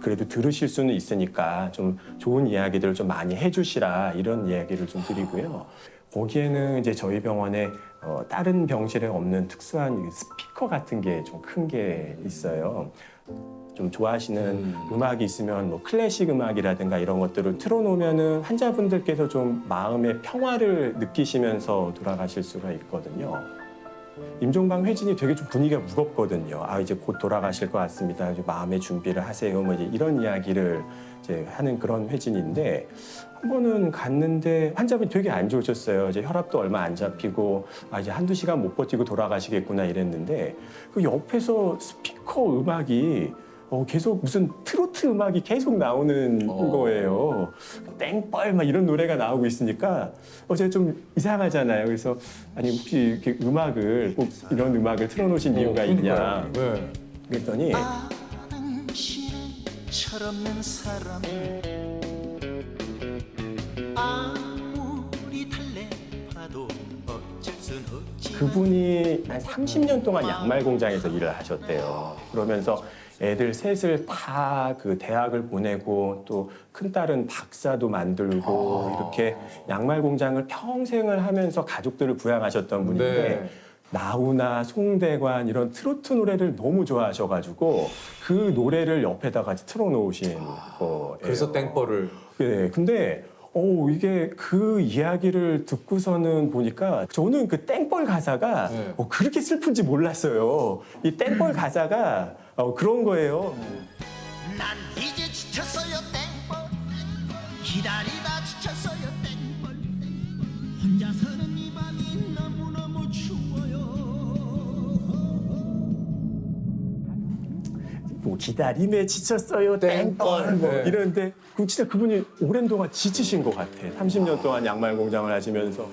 그래도 들으실 수는 있으니까 좀 좋은 이야기들을 좀 많이 해주시라, 이런 이야기를 좀 드리고요. 거기에는 이제 저희 병원에 다른 병실에 없는 특수한 스피커 같은 게 좀 큰 게 있어요. 좀 좋아하시는 음악이 있으면 뭐 클래식 음악이라든가 이런 것들을 틀어놓으면은 환자분들께서 좀 마음의 평화를 느끼시면서 돌아가실 수가 있거든요. 임종방 회진이 되게 좀 분위기가 무겁거든요. 이제 곧 돌아가실 것 같습니다. 이제 마음의 준비를 하세요. 뭐 이제 이런 이야기를 이제 하는 그런 회진인데, 한 번은 갔는데 환자분이 되게 안 좋으셨어요. 이제 혈압도 얼마 안 잡히고 이제 한두 시간 못 버티고 돌아가시겠구나 이랬는데, 그 옆에서 스피커 음악이 계속 무슨 트로트 음악이 계속 나오는 거예요. 땡벌 막 이런 노래가 나오고 있으니까 제가 좀 이상하잖아요. 그래서 아니 혹시 이렇게 음악을 꼭 이런 음악을 틀어놓으신 이유가 있냐. 네. 그랬더니 철없는 사람 아무리 달래봐도 어쩔 순 없지. 그분이 한 30년 동안 양말 공장에서 일을 하셨대요. 그러면서 애들 셋을 다 그 대학을 보내고 또 큰딸은 박사도 만들고 이렇게 양말 공장을 평생을 하면서 가족들을 부양하셨던 분인데, 네. 나훈아, 송대관 이런 트로트 노래를 너무 좋아하셔가지고 그 노래를 옆에다가 틀어놓으신 거예요. 그래서 땡벌을. 네, 근데 이게 그 이야기를 듣고서는 보니까 저는 그 땡벌 가사가 그렇게 슬픈지 몰랐어요. 이 땡벌 가사가 그런 거예요. 난 이제 지쳤어요 땡벌 기다리다 지쳤어요 땡벌 혼자서는 이 밤이 너무너무 추워요 뭐 기다림에 지쳤어요 땡벌 뭐 네. 이러는데 진짜 그분이 오랜 동안 지치신 것 같아. 30년 동안 양말 공장을 하시면서.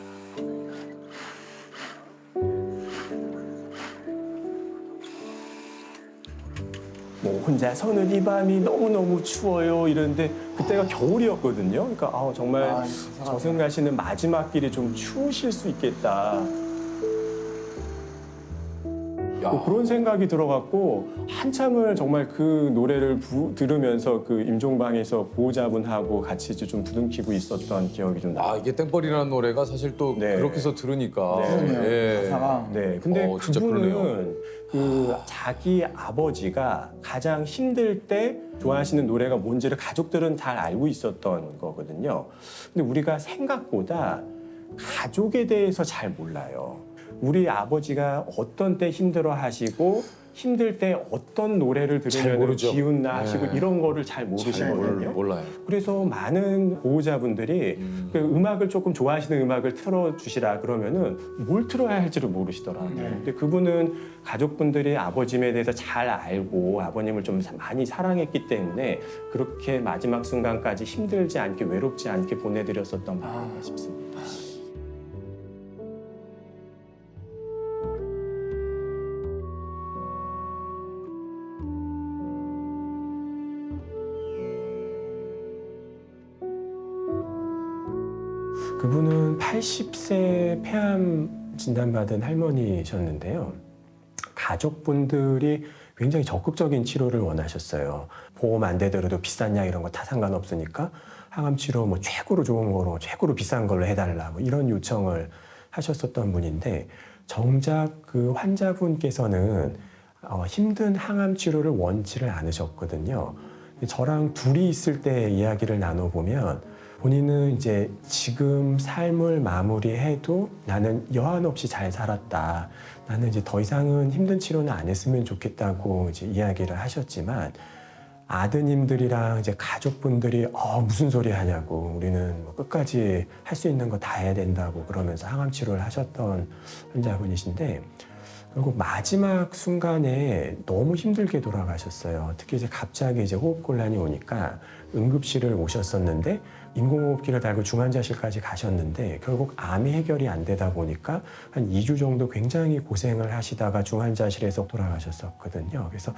뭐 혼자서는 이 밤이 너무너무 추워요 이러는데 그때가 겨울이었거든요. 그러니까 정말 저승 가시는 마지막 길이 좀 추우실 수 있겠다. 뭐 그런 생각이 들어갖고 한참을 정말 그 노래를 들으면서 그 임종방에서 보호자분하고 같이 이제 좀 부둥키고 있었던 기억이 좀 나요. 이게 땡벌이라는 노래가 사실 또 네. 그렇게 해서 들으니까. 그러네요. 예. 가사가. 네, 근데 진짜 그러네요. 그분은 그 자기 아버지가 가장 힘들 때 좋아하시는 노래가 뭔지를 가족들은 잘 알고 있었던 거거든요. 근데 우리가 생각보다 가족에 대해서 잘 몰라요. 우리 아버지가 어떤 때 힘들어 하시고 힘들 때 어떤 노래를 잘 들으면 모르죠. 기운나 하시고 네. 이런 거를 잘 모르시거든요. 몰라요. 그래서 많은 보호자분들이 그 음악을 조금 좋아하시는 음악을 틀어주시라 그러면은 뭘 틀어야 할지를 모르시더라고요. 근데 그분은 가족분들이 아버님에 대해서 잘 알고 아버님을 좀 많이 사랑했기 때문에 그렇게 마지막 순간까지 힘들지 않게 외롭지 않게 보내드렸었던 마음이 싶습니다. 그분은 80세 폐암 진단받은 할머니셨는데요. 가족분들이 굉장히 적극적인 치료를 원하셨어요. 보험 안 되더라도 비싼 약 이런 거 다 상관없으니까 항암 치료 뭐 최고로 좋은 거로 최고로 비싼 걸로 해달라 뭐 이런 요청을 하셨었던 분인데 정작 그 환자분께서는 힘든 항암 치료를 원치를 않으셨거든요. 저랑 둘이 있을 때 이야기를 나눠보면 본인은 이제 지금 삶을 마무리해도 나는 여한 없이 잘 살았다. 나는 이제 더 이상은 힘든 치료는 안 했으면 좋겠다고 이제 이야기를 하셨지만 아드님들이랑 이제 가족분들이 무슨 소리 하냐고 우리는 뭐 끝까지 할 수 있는 거 다 해야 된다고 그러면서 항암 치료를 하셨던 환자분이신데 결국 마지막 순간에 너무 힘들게 돌아가셨어요. 특히 이제 갑자기 이제 호흡곤란이 오니까 응급실을 오셨었는데 인공호흡기를 달고 중환자실까지 가셨는데 결국 암이 해결이 안 되다 보니까 한 2주 정도 굉장히 고생을 하시다가 중환자실에서 돌아가셨었거든요. 그래서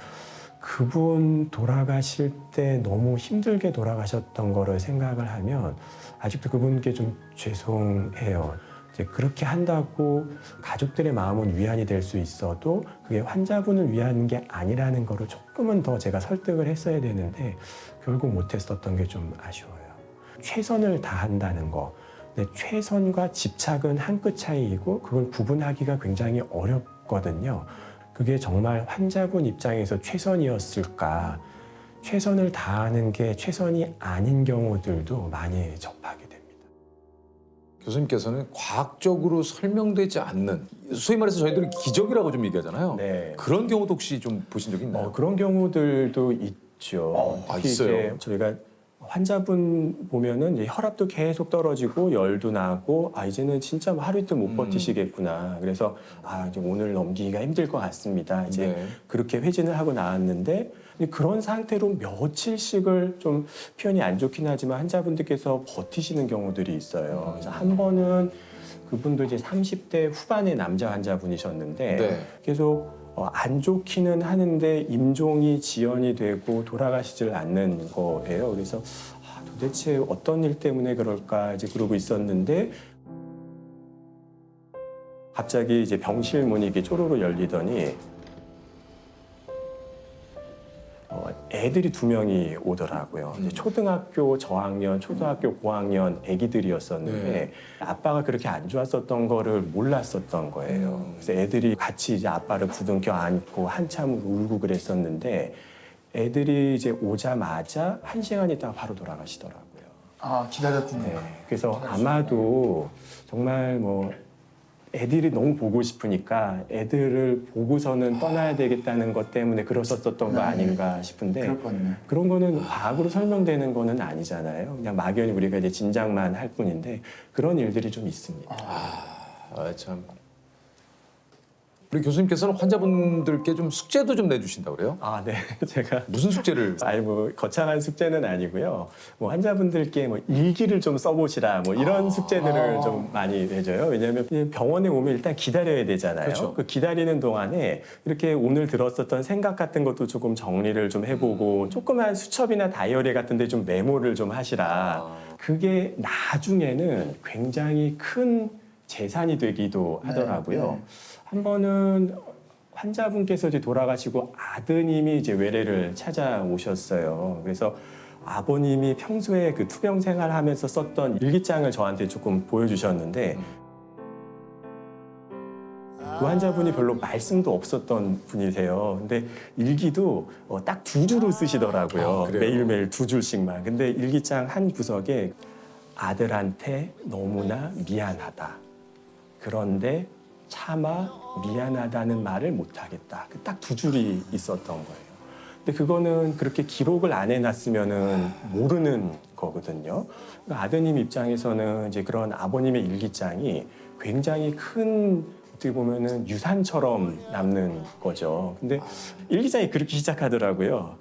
그분 돌아가실 때 너무 힘들게 돌아가셨던 거를 생각을 하면 아직도 그분께 좀 죄송해요. 이제 그렇게 한다고 가족들의 마음은 위안이 될 수 있어도 그게 환자분을 위한 게 아니라는 거를 조금은 더 제가 설득을 했어야 되는데 결국 못했었던 게 좀 아쉬워요. 최선을 다한다는 거. 근데 최선과 집착은 한 끗 차이이고 그걸 구분하기가 굉장히 어렵거든요. 그게 정말 환자분 입장에서 최선이었을까? 최선을 다하는 게 최선이 아닌 경우들도 많이 접하게 됩니다. 교수님께서는 과학적으로 설명되지 않는 소위 말해서 저희들은 기적이라고 좀 얘기하잖아요. 네. 그런 경우도 혹시 좀 보신 적 있나요? 그런 경우들도 있죠. 특히 있어요? 이제 저희가 환자분 보면은 이제 혈압도 계속 떨어지고 열도 나고 이제는 진짜 하루 이틀 못 버티시겠구나. 그래서 이제 오늘 넘기기가 힘들 것 같습니다. 이제 네. 그렇게 회진을 하고 나왔는데 그런 상태로 며칠씩을 좀 표현이 안 좋긴 하지만 환자분들께서 버티시는 경우들이 있어요. 그래서 한 번은 그분도 이제 30대 후반의 남자 환자분이셨는데 네. 계속 안 좋기는 하는데 임종이 지연이 되고 돌아가시질 않는 거예요. 그래서 도대체 어떤 일 때문에 그럴까 이제 그러고 있었는데 갑자기 이제 병실 문이 이렇게 쪼로로 열리더니 애들이 2명이 오더라고요. 이제 초등학교 저학년, 초등학교 고학년 애기들이었었는데 네. 아빠가 그렇게 안 좋았었던 거를 몰랐었던 거예요. 그래서 애들이 같이 이제 아빠를 부둥켜 안고 한참 울고 그랬었는데 애들이 이제 오자마자 1시간 있다가 바로 돌아가시더라고요. 기다렸군요. 네. 그래서 아마도 정말 뭐 애들이 너무 보고 싶으니까 애들을 보고서는 떠나야 되겠다는 것 때문에 그러셨었던 거 아닌가 싶은데 그럴 뻔했네. 그런 거는 과학으로 설명되는 거는 아니잖아요. 그냥 막연히 우리가 이제 짐작만 할 뿐인데 그런 일들이 좀 있습니다. 참. 우리 교수님께서는 환자분들께 좀 숙제도 좀 내주신다고 그래요? 아, 네. 제가 무슨 숙제를? 아니 뭐 거창한 숙제는 아니고요. 뭐 환자분들께 뭐 일기를 좀 써보시라 뭐 이런 숙제들을 좀 많이 내줘요. 왜냐하면 병원에 오면 일단 기다려야 되잖아요. 그렇죠. 그 기다리는 동안에 이렇게 오늘 들었었던 생각 같은 것도 조금 정리를 좀 해보고 조그만 수첩이나 다이어리 같은데 좀 메모를 좀 하시라. 그게 나중에는 굉장히 큰 재산이 되기도 하더라고요. 한 번은 환자분께서 이제 돌아가시고 아드님이 이제 외래를 찾아오셨어요. 그래서 아버님이 평소에 그 투병 생활하면서 썼던 일기장을 저한테 조금 보여주셨는데 그 환자분이 별로 말씀도 없었던 분이세요. 근데 일기도 딱 2주로 쓰시더라고요. 아, 그래요? 매일매일 2줄씩만. 근데 일기장 한 구석에 아들한테 너무나 미안하다. 그런데 차마 미안하다는 말을 못하겠다. 딱 2줄이 있었던 거예요. 근데 그거는 그렇게 기록을 안 해놨으면은 모르는 거거든요. 그러니까 아드님 입장에서는 이제 그런 아버님의 일기장이 굉장히 큰 어떻게 보면은 유산처럼 남는 거죠. 근데 일기장이 그렇게 시작하더라고요.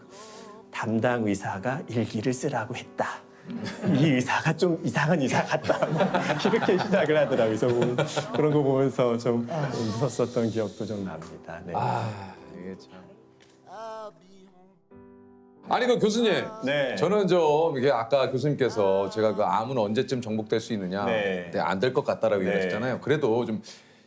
담당 의사가 일기를 쓰라고 했다. 이 의사가 좀 이상한 의사 같다. 이렇게 시작을 하더라고요. 그래서 그런 거 보면서 좀 웃었었던 기억도 좀 납니다. 네. 이게 참. 아니 그 교수님, 네. 저는 좀 이게 아까 교수님께서 제가 그 암은 언제쯤 정복될 수 있느냐, 네. 안 될 것 같다라고 네. 얘기하셨잖아요. 그래도 좀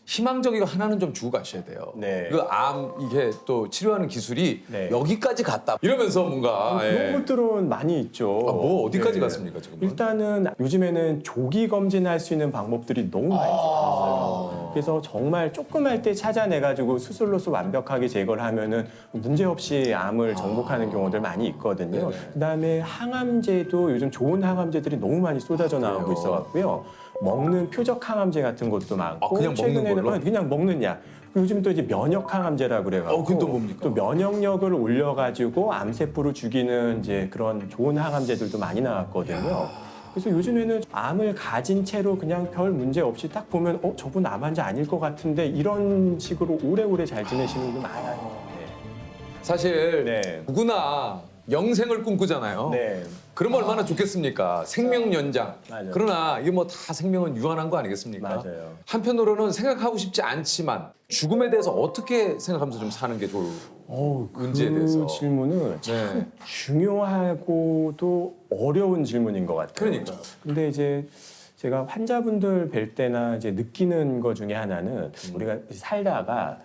희망적이고 하나는 좀 주고 가셔야 돼요. 네. 그 암 이게 또 치료하는 기술이 네. 여기까지 갔다. 이러면서 뭔가 그런 예. 것들은 많이 있죠. 뭐 어디까지 네. 갔습니까 지금? 일단은 요즘에는 조기 검진할 수 있는 방법들이 너무 많이 생겼어요. 그래서 정말 조그만 때 찾아내가지고 수술로서 완벽하게 제거를 하면은 문제 없이 암을 정복하는 경우들 많이 있거든요. 네네. 그다음에 항암제도 요즘 좋은 항암제들이 너무 많이 쏟아져 나오고 그래요? 있어갖고요. 먹는 표적 항암제 같은 것도 많고 그냥 먹는 최근에는 걸로? 그냥 먹는 약. 요즘 또 이제 면역 항암제라고 그래가지고 그건 또 뭡니까? 또 면역력을 올려가지고 암세포를 죽이는 이제 그런 좋은 항암제들도 많이 나왔거든요. 그래서 요즘에는 암을 가진 채로 그냥 별 문제 없이 딱 보면 저분 암 환자 아닐 것 같은데 이런 식으로 오래오래 잘 지내시는 분들 많아요. 사실 네. 누구나 영생을 꿈꾸잖아요. 네. 그러면 얼마나 좋겠습니까? 생명 연장. 맞아요. 그러나 이게 뭐 다 생명은 유한한 거 아니겠습니까? 맞아요. 한편으로는 생각하고 싶지 않지만 죽음에 대해서 어떻게 생각하면서 좀 사는 게 좋을 문제에 그 대해서. 질문은 참 네. 중요하고도 어려운 질문인 것 같아요. 그러니까. 근데 이제 제가 환자분들 뵐 때나 이제 느끼는 것 중에 하나는 우리가 살다가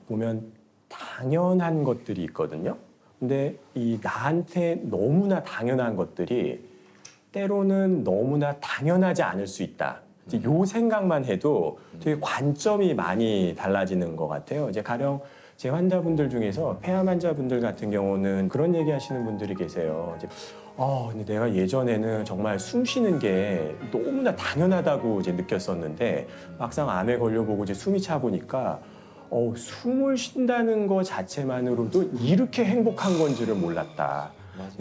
보면 당연한 것들이 있거든요. 근데 이 나한테 너무나 당연한 것들이 때로는 너무나 당연하지 않을 수 있다. 이제 요 생각만 해도 되게 관점이 많이 달라지는 것 같아요. 이제 가령 제 환자분들 중에서 폐암 환자분들 같은 경우는 그런 얘기하시는 분들이 계세요. 이제 근데 내가 예전에는 정말 숨 쉬는 게 너무나 당연하다고 이제 느꼈었는데 막상 암에 걸려보고 이제 숨이 차 보니까 숨을 쉰다는 것 자체만으로도 이렇게 행복한 건지를 몰랐다.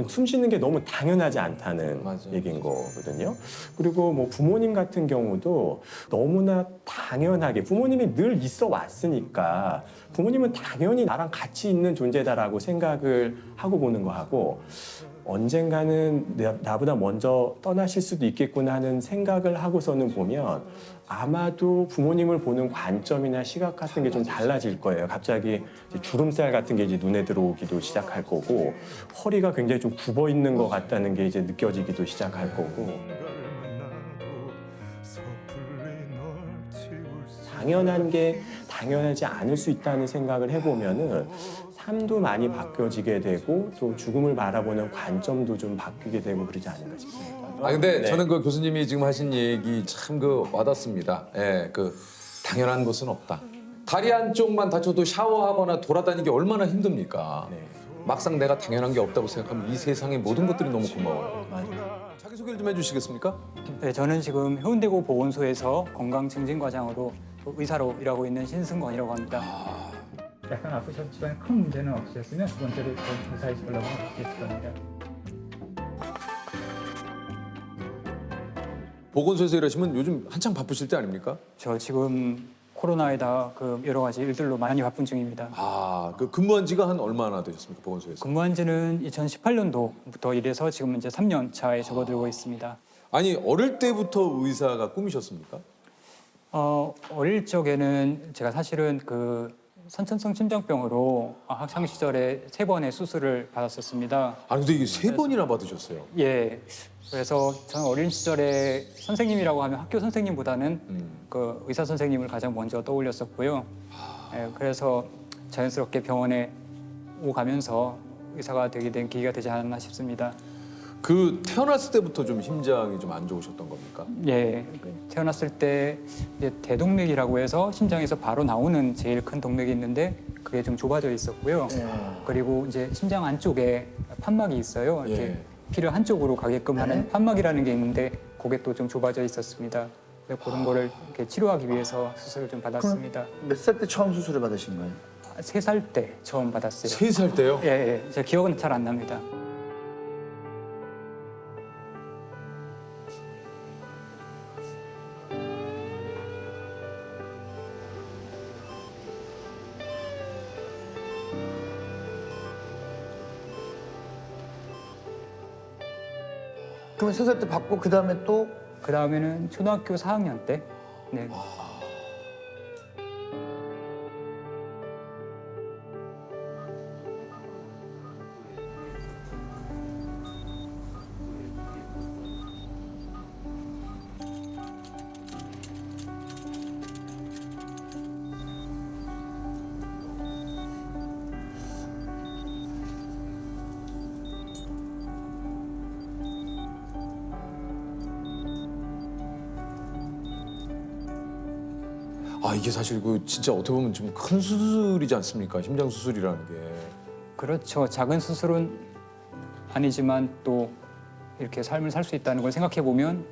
숨 쉬는 게 너무 당연하지 않다는 맞아요. 얘기인 거거든요. 그리고 뭐 부모님 같은 경우도 너무나 당연하게 부모님이 늘 있어 왔으니까 부모님은 당연히 나랑 같이 있는 존재다라고 생각을 하고 보는 거하고 언젠가는 나보다 먼저 떠나실 수도 있겠구나 하는 생각을 하고서는 보면 아마도 부모님을 보는 관점이나 시각 같은 게 좀 달라질 거예요. 갑자기 이제 주름살 같은 게 이제 눈에 들어오기도 시작할 거고 허리가 굉장히 좀 굽어 있는 것 같다는 게 이제 느껴지기도 시작할 거고 당연한 게 당연하지 않을 수 있다는 생각을 해보면은 삶도 많이 바뀌어지게 되고 또 죽음을 바라보는 관점도 좀 바뀌게 되고 그러지 않을까 싶습니다. 근데 네. 저는 그 교수님이 지금 하신 얘기 참 그 와닿습니다. 예, 그 당연한 것은 없다. 다리 한쪽만 다쳐도 샤워하거나 돌아다니기 얼마나 힘듭니까? 네. 막상 내가 당연한 게 없다고 생각하면 이 세상의 모든 것들이 너무 고마워요. 맞아요. 자기소개를 좀 해주시겠습니까? 네, 저는 지금 해운대구 보건소에서 건강증진과장으로 의사로 일하고 있는 신승권이라고 합니다. 약간 아프셨지만 큰 문제는 없으셨으면 두 번째로 조사해 주려고 하셨을 겁니다. 보건소에서 일하시면 요즘 한창 바쁘실 때 아닙니까? 저 지금 코로나에다 그 여러 가지 일들로 많이 바쁜 중입니다. 아, 그 근무한 지가 한 얼마나 되셨습니까, 보건소에서? 근무한 지는 2018년도부터 일해서 지금 이제 3년 차에 접어들고 있습니다. 아니, 어릴 때부터 의사가 꿈이셨습니까? 어릴 적에는 제가 사실은 그 선천성 심장병으로 학창 시절에 3번의 수술을 받았었습니다. 아니, 근데 이게 3번이나 받으셨어요? 예. 그래서 저는 어린 시절에 선생님이라고 하면 학교 선생님보다는 그 의사 선생님을 가장 먼저 떠올렸었고요. 예, 그래서 자연스럽게 병원에 오가면서 의사가 되게 된 계기가 되지 않았나 싶습니다. 그 태어났을 때부터 좀 심장이 좀 안 좋으셨던 겁니까? 예, 태어났을 때 이제 대동맥이라고 해서 심장에서 바로 나오는 제일 큰 동맥이 있는데 그게 좀 좁아져 있었고요. 그리고 이제 심장 안쪽에 판막이 있어요. 이렇게 예. 피를 한쪽으로 가게끔 하는 판막이라는 게 있는데 그게 또 좀 좁아져 있었습니다. 그래서 그런 거를 이렇게 치료하기 위해서 수술을 좀 받았습니다. 몇 살 때 처음 수술을 받으신 거예요? 3살 때 처음 받았어요. 3살 때요? 예, 예. 제 기억은 잘 안 납니다. 그러면 3살 때 받고 그 다음에 또 그 다음에는 초등학교 4학년 때 네. 아, 이게 사실 그 진짜 어떻게 보면 좀 큰 수술이지 않습니까? 심장 수술이라는 게. 그렇죠. 작은 수술은 아니지만 또 이렇게 삶을 살 수 있다는 걸 생각해 보면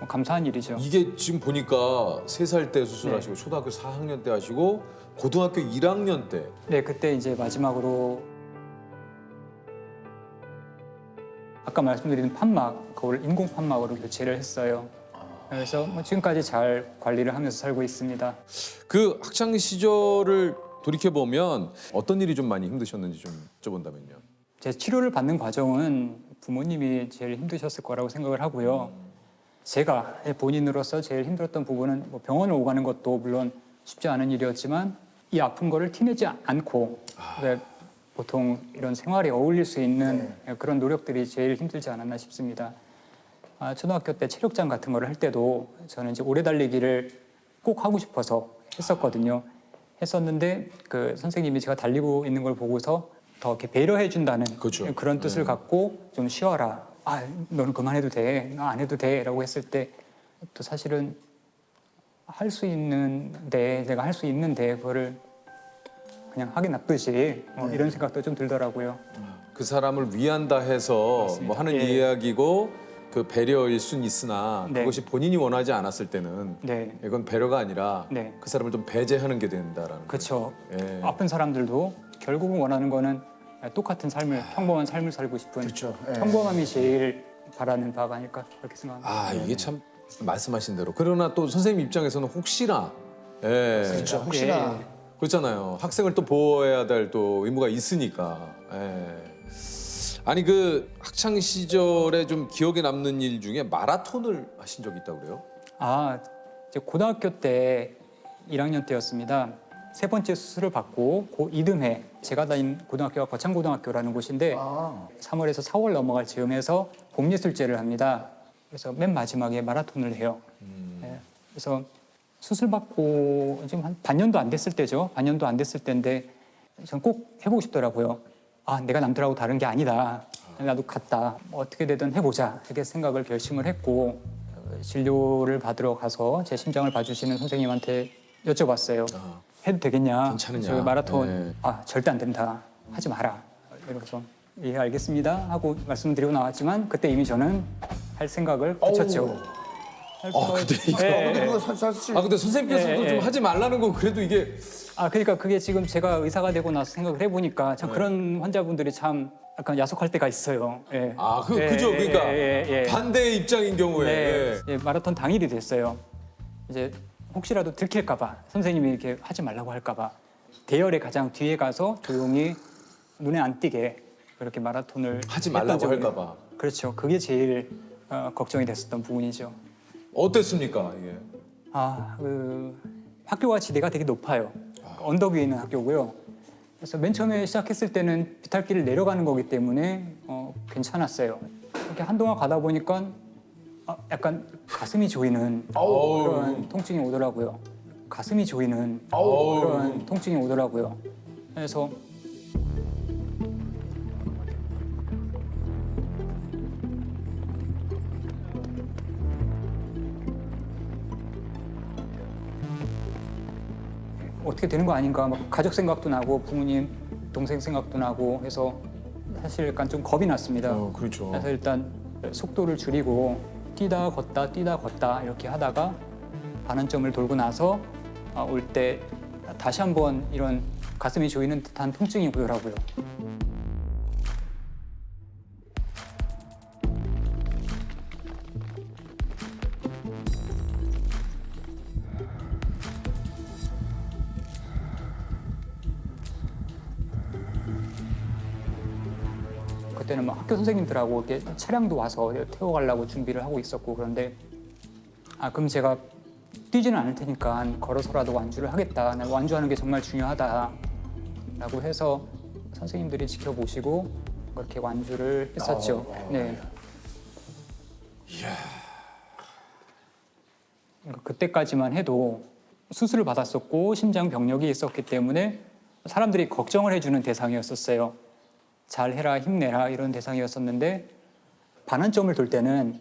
감사한 일이죠. 이게 지금 보니까 3살 때 수술하시고 초등학교 4학년 때 하시고 고등학교 1학년 때. 네, 그때 이제 마지막으로 아까 말씀드린 판막, 그걸 인공 판막으로 교체를 했어요. 그래서 뭐 지금까지 잘 관리를 하면서 살고 있습니다. 그 학창 시절을 돌이켜 보면 어떤 일이 좀 많이 힘드셨는지 좀 여쭤본다면요. 제 치료를 받는 과정은 부모님이 제일 힘드셨을 거라고 생각을 하고요. 제가 본인으로서 제일 힘들었던 부분은 뭐 병원을 오가는 것도 물론 쉽지 않은 일이었지만 이 아픈 거를 티내지 않고 보통 이런 생활에 어울릴 수 있는 그런 노력들이 제일 힘들지 않았나 싶습니다. 초등학교 때 체력장 같은 거를 할 때도 저는 이제 오래 달리기를 꼭 하고 싶어서 했었거든요. 했었는데 그 선생님이 제가 달리고 있는 걸 보고서 더 이렇게 배려해 준다는 그렇죠. 그런 뜻을 갖고 좀 쉬어라. 아, 너는 그만해도 돼. 나 안 해도 돼. 라고 했을 때 또 사실은 할 수 있는데 내가 할 수 있는데 그거를 그냥 하긴 놔두지 이런 생각도 좀 들더라고요. 그 사람을 위한다 해서 맞습니다. 뭐 하는 예. 이야기고 그 배려일 순 있으나 네. 그것이 본인이 원하지 않았을 때는 네. 이건 배려가 아니라 네. 그 사람을 좀 배제하는 게 된다라는 그렇죠. 거예요. 예. 아픈 사람들도 결국은 원하는 거는 똑같은 삶을 평범한 삶을 살고 싶은 그렇죠. 예. 평범함이 제일 바라는 바가 아닐까 그렇게 생각합니다. 아, 이게 참 말씀하신 대로. 그러나 또 선생님 입장에서는 혹시나 그렇죠. 혹시나 예. 그렇잖아요. 학생을 또 보호해야 될 또 의무가 있으니까. 예. 아니 그 학창 시절에 좀 기억에 남는 일 중에 마라톤을 하신 적이 있다고 그래요? 이제 고등학교 때 1학년 때였습니다. 3번째 수술을 받고 그 이듬해 제가 다닌 고등학교가 거창고등학교라는 곳인데 3월에서 4월 넘어갈 즈음에서 봄예술제를 합니다. 그래서 맨 마지막에 마라톤을 해요. 네. 그래서 수술 받고 지금 한 반년도 안 됐을 때죠. 반년도 안 됐을 때인데 저는 꼭 해보고 싶더라고요. 내가 남들하고 다른 게 아니다. 나도 같다. 어떻게 되든 해보자. 이렇게 생각을 결심을 했고 진료를 받으러 가서 제 심장을 봐주시는 선생님한테 여쭤봤어요. 해도 되겠냐? 괜찮으냐? 저 마라톤. 네. 절대 안 된다. 하지 마라. 이러면서 예, 알겠습니다 하고 말씀드리고 나왔지만 그때 이미 저는 할 생각을 그쳤죠. 근데 이거 근데 그거 사실 근데 선생님께서도 예, 좀 예. 하지 말라는 거 그래도 이게 그러니까 그게 지금 제가 의사가 되고 나서 생각을 해보니까 참 그런 환자분들이 참 약간 야속할 때가 있어요. 예. 그죠. 그러니까 예. 반대의 입장인 경우에. 네, 마라톤 당일이 됐어요. 이제 혹시라도 들킬까봐 선생님이 이렇게 하지 말라고 할까봐 대열의 가장 뒤에 가서 조용히 눈에 안 띄게 그렇게 마라톤을 하지 했던 말라고 적이- 할까봐. 그렇죠. 그게 제일 걱정이 됐었던 부분이죠. 어땠습니까 이게? 학교가 지대가 되게 높아요. 언덕 위에 있는 학교고요. 그래서 맨 처음에 시작했을 때는 비탈길을 내려가는 거기 때문에 괜찮았어요. 이렇게 한동안 가다 보니까 약간 가슴이 조이는 그런 통증이 오더라고요. 가슴이 조이는 그런 통증이 오더라고요. 그래서 어떻게 되는 거 아닌가 막 가족 생각도 나고 부모님 동생 생각도 나고 해서 사실 약간 좀 겁이 났습니다. 그렇죠. 그래서 일단 속도를 줄이고 뛰다 걷다 이렇게 하다가 반환점을 돌고 나서 올 때 다시 한번 이런 가슴이 조이는 듯한 통증이 오더라고요. 그때는 막 학교 선생님들하고 이렇게 차량도 와서 태워가려고 준비를 하고 있었고 그런데 그럼 제가 뛰지는 않을 테니까 걸어서라도 완주를 하겠다. 난 완주하는 게 정말 중요하다라고 해서 선생님들이 지켜보시고 그렇게 완주를 했었죠. 네. 그때까지만 해도 수술을 받았었고 심장 병력이 있었기 때문에 사람들이 걱정을 해주는 대상이었었어요. 잘해라, 힘내라 이런 대상이었었는데 반환점을 돌 때는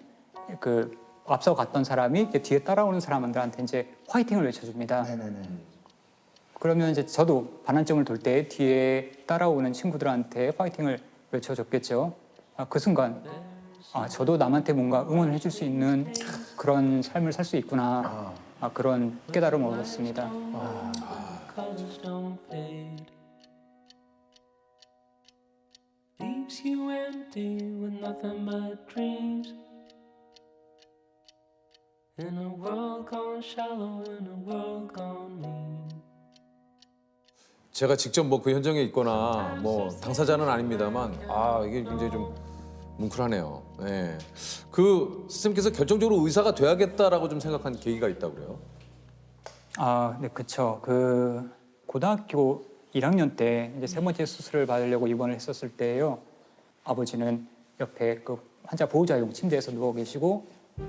그 앞서 갔던 사람이 뒤에 따라오는 사람들한테 이제 화이팅을 외쳐줍니다. 그러면 이제 저도 반환점을 돌 때 뒤에 따라오는 친구들한테 화이팅을 외쳐줬겠죠. 그 순간 저도 남한테 뭔가 응원을 해줄 수 있는 그런 삶을 살 수 있구나. 그런 깨달음을 얻었습니다. Leaves you empty with nothing but dreams. In a world gone shallow, in a world gone mean. 제가 직접 뭐 그 현장에 있거나 뭐 당사자는 아닙니다만 이게 굉장히 좀 뭉클하네요. 네. 그 선생님께서 결정적으로 의사가 돼야겠다라고 좀 생각한 계기가 있다고 그래요? 네, 그렇죠. 그 고등학교 1학년 때 이제 세 번째 수술을 받으려고 입원을 했었을 때요. 아버지는 옆에 그 환자 보호자용 침대에서 누워 계시고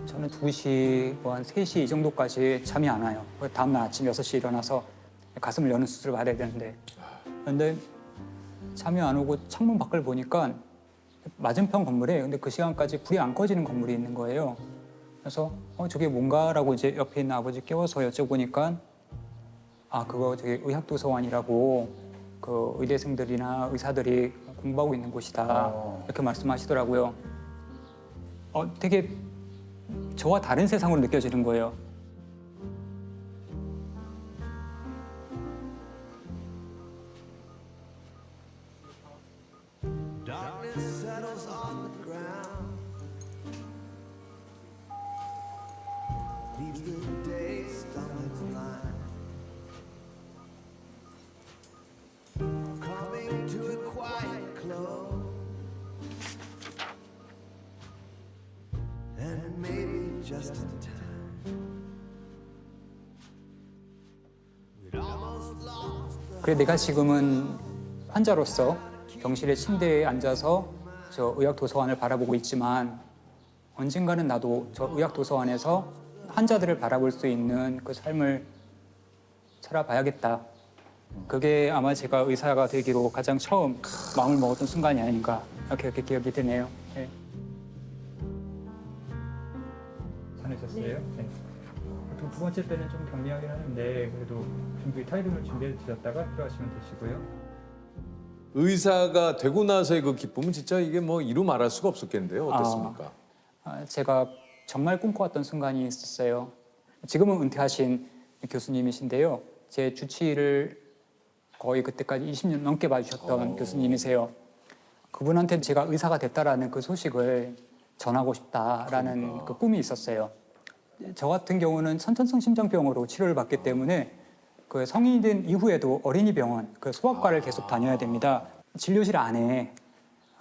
저는 2시, 한 3시 이 정도까지 잠이 안 와요. 다음날 아침 6시에 일어나서 가슴을 여는 수술을 받아야 되는데 근데 잠이 안 오고 창문 밖을 보니까 맞은편 건물에 근데 그 시간까지 불이 안 꺼지는 건물이 있는 거예요. 그래서 저게 뭔가라고 이제 옆에 있는 아버지 깨워서 여쭤보니까 그거 저기 의학도서관이라고 그 의대생들이나 의사들이 공부하고 있는 곳이다 이렇게 말씀하시더라고요. 되게 저와 다른 세상으로 느껴지는 거예요. Darkness settles on the ground. Leaves the day stumbling blind. Coming to a quiet close. And maybe just in time. We'd almost lost the 그래 내가 지금은 환자로서 병실의 침대에 앉아서 저 의학도서관을 바라보고 있지만 언젠가는 나도 저 의학도서관에서 환자들을 바라볼 수 있는 그 삶을 살아봐야겠다. 그게 아마 제가 의사가 되기로 가장 처음 마음을 먹었던 순간이 아닌가 이렇게 기억이 드네요. 네. 잘하셨어요? 네. 두 번째 때는 좀 경미하긴 하는데 그래도 타이밍을 준비해 주셨다가 필요하시면 되시고요. 의사가 되고 나서의 그 기쁨은 진짜 이게 뭐 이루 말할 수가 없었겠는데요. 어땠습니까? 제가 정말 꿈꿔왔던 순간이 있었어요. 지금은 은퇴하신 교수님이신데요. 제 주치의를 거의 그때까지 20년 넘게 봐주셨던 교수님이세요. 그분한테 제가 의사가 됐다라는 그 소식을 전하고 싶다라는 그 꿈이 있었어요. 저 같은 경우는 선천성 심장병으로 치료를 받기 때문에 그 성인이 된 이후에도 어린이 병원, 그 소아과를 계속 다녀야 됩니다. 진료실 안에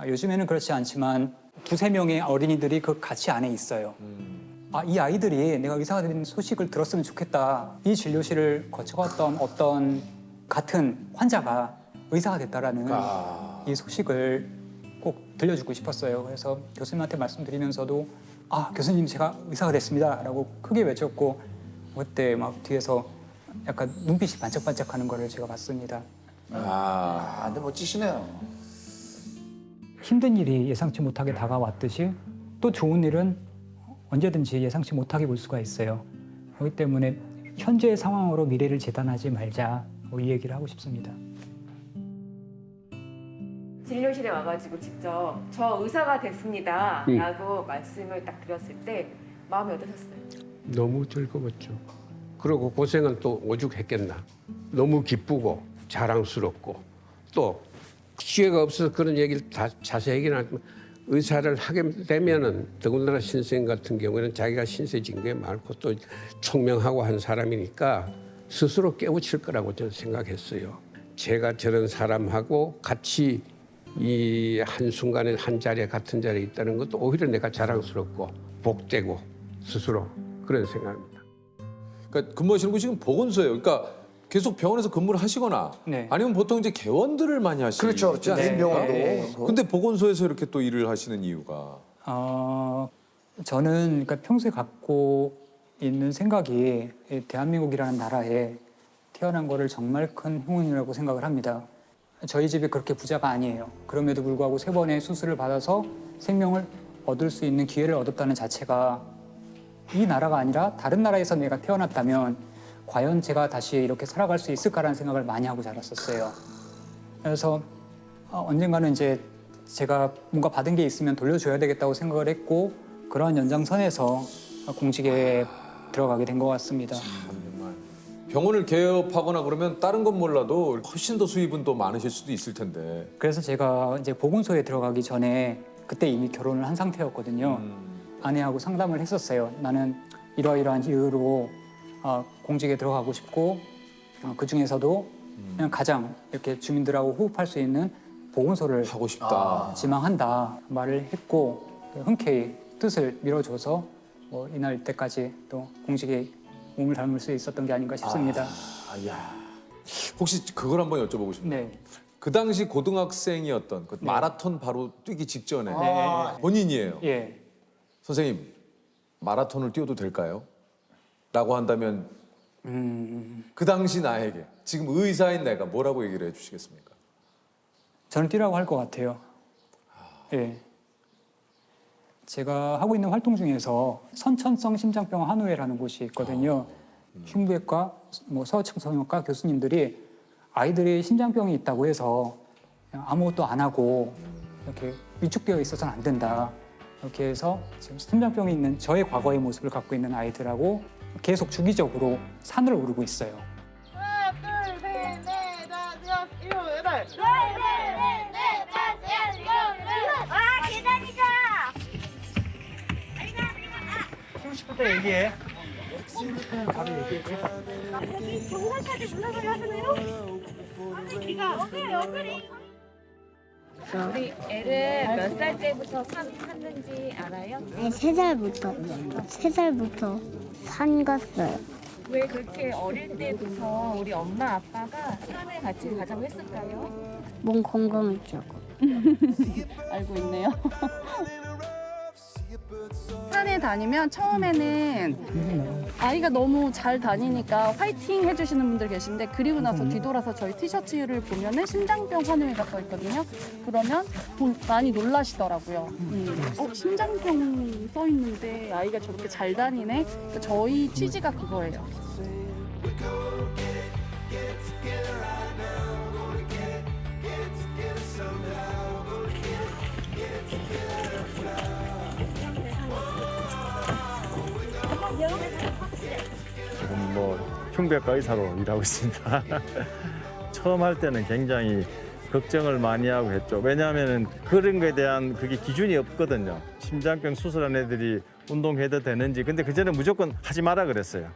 요즘에는 그렇지 않지만 2~3명의 어린이들이 그 같이 안에 있어요. 이 아이들이 내가 의사가 된 소식을 들었으면 좋겠다. 이 진료실을 거쳐갔던 어떤 같은 환자가 의사가 됐다라는 이 소식을 꼭 들려주고 싶었어요. 그래서 교수님한테 말씀드리면서도 교수님 제가 의사가 됐습니다라고 크게 외쳤고 그때 막 뒤에서 약간 눈빛이 반짝반짝하는 거를 제가 봤습니다. 근데 멋지시네요. 힘든 일이 예상치 못하게 다가왔듯이 또 좋은 일은 언제든지 예상치 못하게 볼 수가 있어요. 그렇기 때문에 현재의 상황으로 미래를 재단하지 말자 이 얘기를 하고 싶습니다. 진료실에 와가지고 직접 저 의사가 됐습니다 라고 말씀을 딱 드렸을 때 마음이 어떠셨어요? 너무 즐거웠죠. 그리고 고생은 또 오죽했겠나. 너무 기쁘고 자랑스럽고 또 기회가 없어서 그런 얘기를 다 자세히 얘기는 하지만 의사를 하게 되면은 더군다나 신생 같은 경우에는 자기가 신세진 게 많고 또 총명하고 한 사람이니까 스스로 깨우칠 거라고 저는 생각했어요. 제가 저런 사람하고 같이 이 한순간에 한 자리에 같은 자리에 있다는 것도 오히려 내가 자랑스럽고 복되고 스스로 그런 생각입니다. 그러니까 근무하시는 분 지금 보건소예요. 그러니까 계속 병원에서 근무를 하시거나 아니면 보통 이제 개원들을 많이 하시죠. 그렇죠. 개인 병원도. 근데 보건소에서 이렇게 또 일을 하시는 이유가? 저는 그러니까 평소에 갖고 있는 생각이 대한민국이라는 나라에 태어난 거를 정말 큰 행운이라고 생각을 합니다. 저희 집이 그렇게 부자가 아니에요. 그럼에도 불구하고 3번의 수술을 받아서 생명을 얻을 수 있는 기회를 얻었다는 자체가 이 나라가 아니라 다른 나라에서 내가 태어났다면 과연 제가 다시 이렇게 살아갈 수 있을까라는 생각을 많이 하고 자랐었어요. 그래서 언젠가는 이제 제가 뭔가 받은 게 있으면 돌려줘야 되겠다고 생각을 했고 그러한 연장선에서 공직에 들어가게 된 것 같습니다. 병원을 개업하거나 그러면 다른 건 몰라도 훨씬 더 수입은 또 많으실 수도 있을 텐데. 그래서 제가 이제 보건소에 들어가기 전에 그때 이미 결혼을 한 상태였거든요. 아내하고 상담을 했었어요. 나는 이러이러한 이유로 공직에 들어가고 싶고 그 중에서도 그냥 가장 이렇게 주민들하고 호흡할 수 있는 보건소를 하고 싶다. 지망한다 말을 했고 흔쾌히 뜻을 밀어줘서 이날 때까지 또 공직에 몸을 담을 수 있었던 게 아닌가 싶습니다. 혹시 그걸 한번 여쭤보고 싶네요. 네. 그 당시 고등학생이었던 그 마라톤 바로 뛰기 직전에 본인이에요. 예. 선생님, 마라톤을 뛰어도 될까요? 라고 한다면 그 당시 나에게 지금 의사인 내가 뭐라고 얘기를 해주시겠습니까? 저는 뛰라고 할 것 같아요. 예. 제가 하고 있는 활동 중에서 선천성 심장병 한우회라는 곳이 있거든요. 흉부외과, 서청성형외과 교수님들이 아이들이 심장병이 있다고 해서 그냥 아무것도 안 하고 이렇게 위축되어 있어서는 안 된다. 이렇게 해서 지금 심장병이 있는 저의 과거의 모습을 갖고 있는 아이들하고 계속 주기적으로 산을 오르고 있어요. 하나, 둘, 셋, 넷, 다섯, 일곱, 여덟. 기다리자. 싶을 얘기해. 바로 얘기해. 여기 정상까지 올라가려 하잖아요. 아니, 기가 여기. 우리 애를 몇 살 때부터 샀는지 알아요? 네, 3살부터. 3살부터 산 갔어요. 왜 그렇게 어릴 때부터 우리 엄마 아빠가 산을 같이 가자고 했을까요? 몸 건강해지고. 알고 있네요. 산에 다니면 처음에는 아이가 너무 잘 다니니까 화이팅 해주시는 분들 계신데 그리고 나서 뒤돌아서 저희 티셔츠를 보면은 심장병 환우회가 써 있거든요. 그러면 많이 놀라시더라고요. 심장병 써 있는데 아이가 저렇게 잘 다니네. 그러니까 저희 취지가 그거예요. 지금 흉부외과 의사로 일하고 있습니다. 처음 할 때는 굉장히 걱정을 많이 하고 했죠. 왜냐하면 그런 거에 대한 그게 기준이 없거든요. 심장병 수술한 애들이 운동해도 되는지. 근데 그전에 무조건 하지 마라 그랬어요.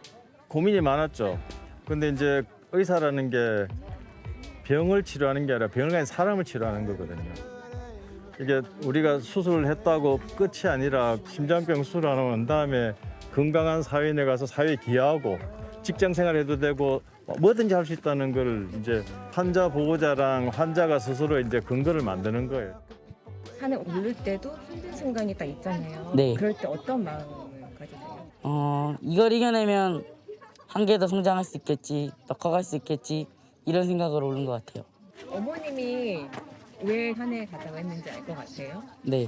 고민이 많았죠. 근데 이제 의사라는 게 병을 치료하는 게 아니라 병을 가진 사람을 치료하는 거거든요. 이게 우리가 수술을 했다고 끝이 아니라 심장병 수술하고 난 다음에 건강한 사회인에 가서 사회에 기여하고 직장 생활해도 되고 뭐든지 할 수 있다는 걸 이제 환자 보호자랑 환자가 스스로 이제 근거를 만드는 거예요. 산에 오를 때도 힘든 순간이 딱 있잖아요. 네. 그럴 때 어떤 마음을 가지세요? 이걸 이겨내면 한 개 더 성장할 수 있겠지, 더 커갈 수 있겠지 이런 생각으로 오른 것 같아요. 어머님이 왜 산에 가자고 했는지 알 것 같아요? 네.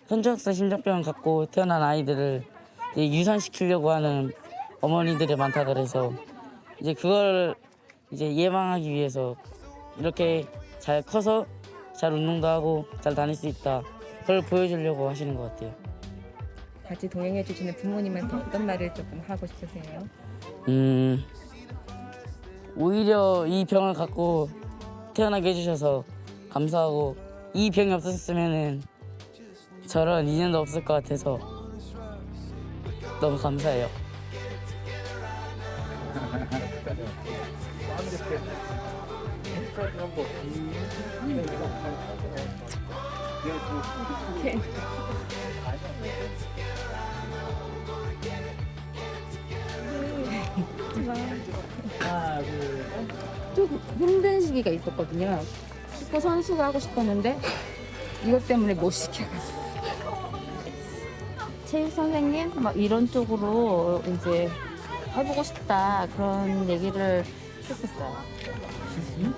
현저학성 심장병을 갖고 태어난 아이들을 이제 유산시키려고 하는 어머니들이 많다 그래서 이제 그걸 이제 예방하기 위해서 이렇게 잘 커서 잘 운동도 하고 잘 다닐 수 있다. 그걸 보여주려고 하시는 것 같아요. 같이 동행해 주시는 부모님한테 어떤 말을 조금 하고 싶으세요? 오히려 이 병을 갖고 태어나게 해주셔서 감사하고 이 병이 없었으면은 저런 인연도 없을 것 같아서 너무 감사해요. 좀 힘든 시기가 있었거든요. 축구 선수가 하고 싶었는데 이것 때문에 못 시켜가지고. 체육 선생님 막 이런 쪽으로 이제 해보고 싶다 그런 얘기를 했었어요.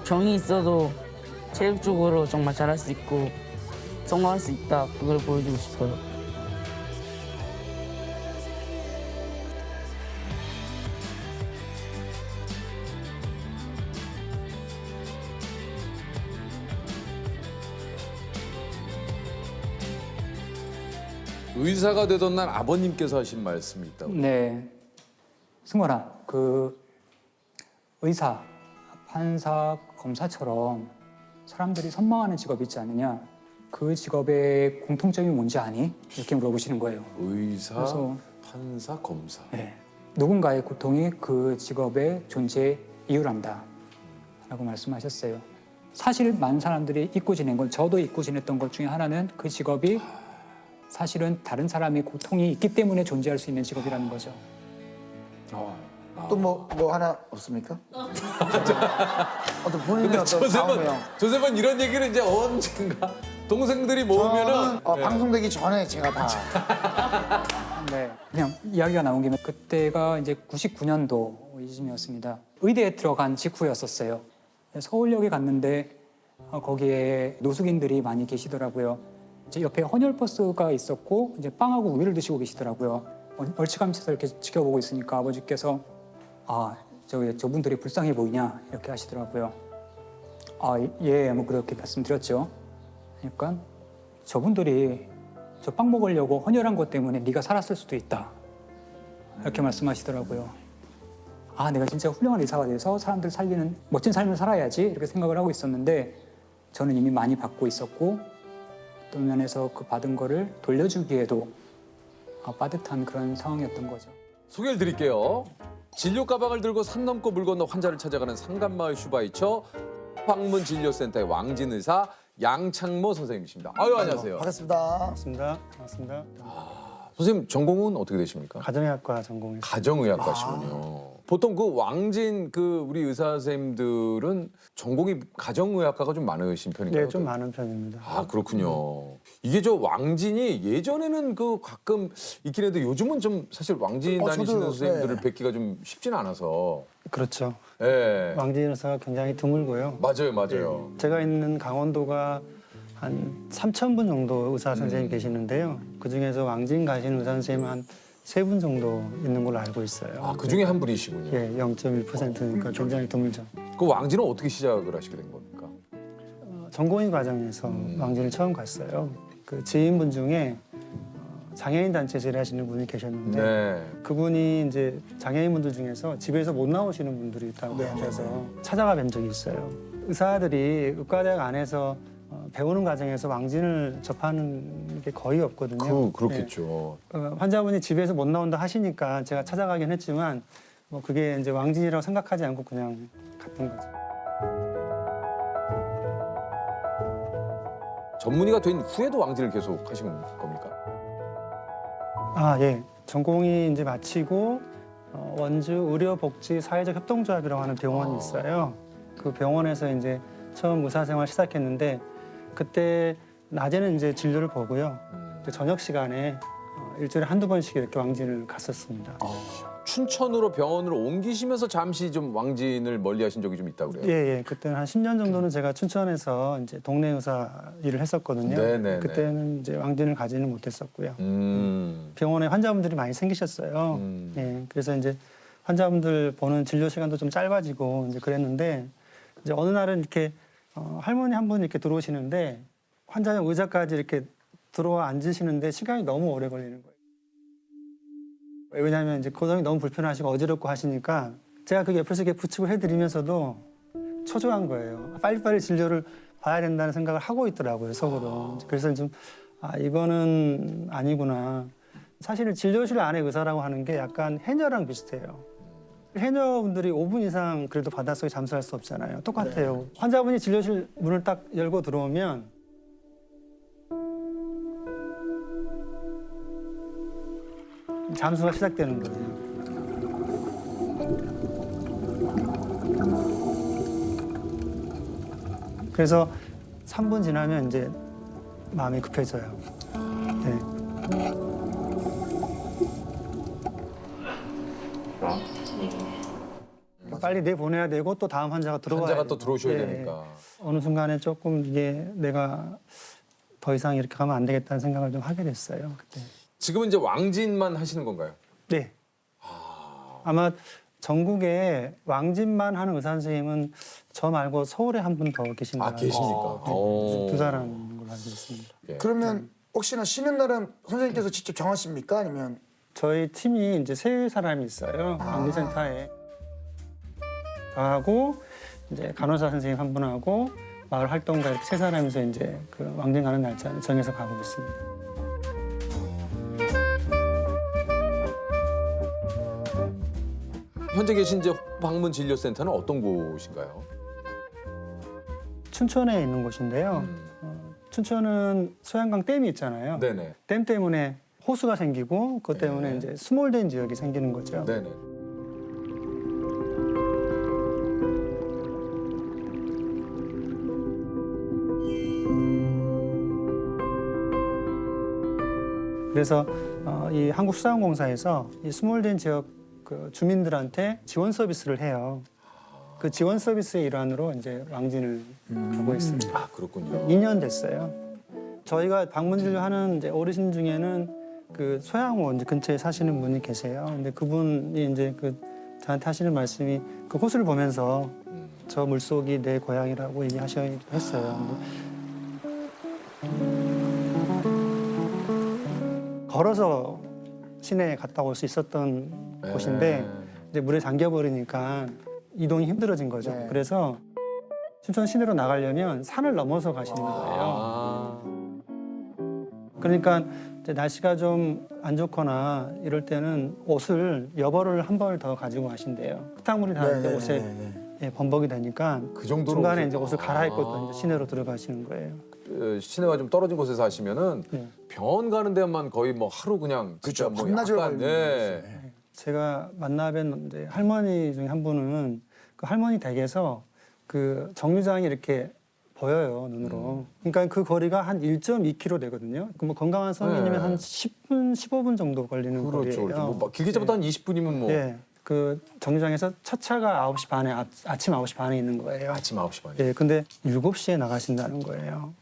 병이 있어도 체력적으로 정말 잘할 수 있고 성공할 수 있다. 그걸 보여주고 싶어요. 의사가 되던 날 아버님께서 하신 말씀이 있다고. 네. 승원아, 그 의사, 판사, 검사처럼 사람들이 선망하는 직업이 있지 않느냐? 그 직업의 공통점이 뭔지 아니? 이렇게 물어보시는 거예요. 의사, 그래서 판사, 검사. 네. 누군가의 고통이 그 직업의 존재의 이유란다. 라고 말씀하셨어요. 사실 많은 사람들이 잊고 지낸 건, 저도 잊고 지냈던 것 중에 하나는 그 직업이 사실은 다른 사람의 고통이 있기 때문에 존재할 수 있는 직업이라는 거죠. 또 뭐 하나 없습니까? 어떤 본인의 근데 어떤 다음에요. 조셉은 이런 얘기를 이제 언젠가 동생들이 모으면은 방송되기 전에 제가 다 네, 그냥 이야기가 나온 김에 그때가 이제 99년도 이쯤이었습니다. 의대에 들어간 직후였었어요. 서울역에 갔는데 거기에 노숙인들이 많이 계시더라고요. 이제 옆에 헌혈버스가 있었고 이제 빵하고 우유를 드시고 계시더라고요. 멀찌감치서 이렇게 지켜보고 있으니까 아버지께서 저분들이 불쌍해 보이냐 이렇게 하시더라고요. 예, 뭐 그렇게 말씀드렸죠. 그러니까 저분들이 저 빵 먹으려고 헌혈한 것 때문에 네가 살았을 수도 있다. 이렇게 말씀하시더라고요. 내가 진짜 훌륭한 의사가 돼서 사람들 살리는 멋진 삶을 살아야지 이렇게 생각을 하고 있었는데 저는 이미 많이 받고 있었고 어떤 면에서 그 받은 거를 돌려주기에도 빠듯한 그런 상황이었던 거죠. 소개를 드릴게요. 진료 가방을 들고 산 넘고 물 건너 환자를 찾아가는 상간마을 슈바이처 방문진료센터의 왕진 의사 양창모 선생님이십니다. 안녕하세요. 반갑습니다. 반갑습니다. 선생님 전공은 어떻게 되십니까? 가정의학과 전공했어요. 가정의학과시군요. 보통 그 왕진 우리 의사 선생님들은 전공이 가정의학과가 좀 많으신 편인가요? 네, 좀 많은 편입니다. 그렇군요. 이게 저 왕진이 예전에는 가끔 있긴 해도 요즘은 좀 사실 왕진 다니시는 저도, 선생님들을 네. 뵙기가 좀 쉽지는 않아서. 그렇죠. 네. 왕진 의사가 굉장히 드물고요. 맞아요. 제가 있는 강원도가 한 3,000분 정도 의사 선생님 계시는데요. 그중에서 왕진 가시는 의사 선생님 한 3분 정도 있는 걸로 알고 있어요. 그 중에 한 분이시군요. 예, 0.1%니까 굉장히 드물죠. 그 왕진은 어떻게 시작을 하시게 된 겁니까? 전공의 과정에서 왕진을 처음 갔어요. 그 지인분 중에 장애인 단체에서 일하시는 분이 계셨는데 네. 그분이 이제 장애인분들 중에서 집에서 못 나오시는 분들이 있다고 하셔서 찾아가 뵌 적이 있어요. 의사들이 의과대학 안에서 배우는 과정에서 왕진을 접하는 게 거의 없거든요. 그렇겠죠. 환자분이 집에서 못 나온다 하시니까 제가 찾아가긴 했지만 뭐 그게 이제 왕진이라고 생각하지 않고 그냥 갔던 거죠. 전문의가 된 후에도 왕진을 계속 하신 겁니까? 아, 예. 전공이 이제 마치고 원주 의료복지사회적협동조합이라고 하는 병원이 있어요. 그 병원에서 이제 처음 의사생활 시작했는데 그때 낮에는 이제 진료를 보고요. 저녁 시간에 일주일에 한두 번씩 이렇게 왕진을 갔었습니다. 춘천으로 병원을 옮기시면서 잠시 좀 왕진을 멀리하신 적이 좀 있다고 그래요? 예, 예. 그때는 한 10년 정도는 제가 춘천에서 이제 동네 의사 일을 했었거든요. 네네네. 그때는 이제 왕진을 가지는 못했었고요. 병원에 환자분들이 많이 생기셨어요. 예, 그래서 이제 환자분들 보는 진료 시간도 좀 짧아지고 이제 그랬는데 이제 어느 날은 이렇게 할머니 한 분 이렇게 들어오시는데 환자용 의자까지 이렇게 들어와 앉으시는데 시간이 너무 오래 걸리는 거예요. 왜냐하면 이제 고동이 너무 불편하시고 어지럽고 하시니까 제가 그 옆에서 이렇게 붙이고 해드리면서도 초조한 거예요. 빨리빨리 진료를 봐야 된다는 생각을 하고 있더라고요, 속으로. 그래서 좀 이거는 아니구나. 사실 진료실 안에 의사라고 하는 게 약간 해녀랑 비슷해요. 해녀분들이 5분 이상 그래도 바닷속에 잠수할 수 없잖아요. 똑같아요. 환자분이 진료실 문을 딱 열고 들어오면 잠수가 시작되는 거예요. 그래서 3분 지나면 이제 마음이 급해져요. 네. 빨리 내보내야 되고 또 다음 환자가 들어와야 환자가 또 들어오셔야 네. 되니까. 어느 순간에 조금 이게 내가 더 이상 이렇게 가면 안 되겠다는 생각을 좀 하게 됐어요. 그때. 지금은 이제 왕진만 하시는 건가요? 네. 아마 전국에 왕진만 하는 의사 선생님은 저 말고 서울에 한 분 더 계신다. 아, 계십니까? 오. 두 사람 걸로 알고 있습니다. 그러면 혹시나 쉬는 날은 선생님께서 직접 정하십니까? 아니면 저희 팀이 이제 세 사람이 있어요. 왕진센터에. 저하고 이제 간호사 선생님 한 분하고 마을 활동가 이렇게 세 사람이서 이제 그 왕진 가는 날짜 정해서 가고 있습니다. 현재 계신 이제 방문 진료센터는 어떤 곳인가요? 춘천에 있는 곳인데요. 춘천은 소양강 댐이 있잖아요. 네네. 댐 때문에 호수가 생기고 그것 때문에 이제 스몰된 지역이 생기는 거죠. 네네. 그래서 이 한국수자원공사에서 이 스몰된 지역 그 주민들한테 지원 서비스를 해요. 그 지원 서비스의 일환으로 이제 왕진을 하고 있습니다. 아, 그렇군요. 2년 됐어요. 저희가 방문 진료하는 이제 어르신 중에는 그 소양호 이제 근처에 사시는 분이 계세요. 근데 그분이 이제 그 저한테 하시는 말씀이 그 호수를 보면서 저 물속이 내 고향이라고 얘기하시기도 했어요. 걸어서 시내에 갔다 올 수 있었던 곳인데 이제 물에 잠겨 버리니까 이동이 힘들어진 거죠. 그래서 춘천 시내로 나가려면 산을 넘어서 가시는 거예요. 그러니까 이제 날씨가 좀 안 좋거나 이럴 때는 옷을 여벌을 한 벌 더 가지고 가신대요. 흙탕물이 닿을 때 옷에 예, 범벅이 되니까 그 정도로 중간에 이제 옷을 갈아입고 이제 시내로 들어가시는 거예요. 시내와 좀 떨어진 곳에서 하시면은 병원 가는 데만 거의 뭐 하루 그냥 그쵸, 뭐 반나절 약간, 걸리는 제가 만나뵌 이제 할머니 중에 한 분은 그 할머니 댁에서 그 정류장이 이렇게 보여요, 눈으로. 그러니까 그 거리가 한 1.2km 되거든요. 그 뭐 건강한 성인이면 한 10분, 15분 정도 걸리는 그렇죠. 거리예요. 뭐 길게 잡아도 한 20분이면 뭐. 예. 그 정류장에서 첫 차가 9시 반에 아침 9시 반에 있는 거예요. 아침 9시 반에. 예. 근데 7시에 나가신다는 거예요.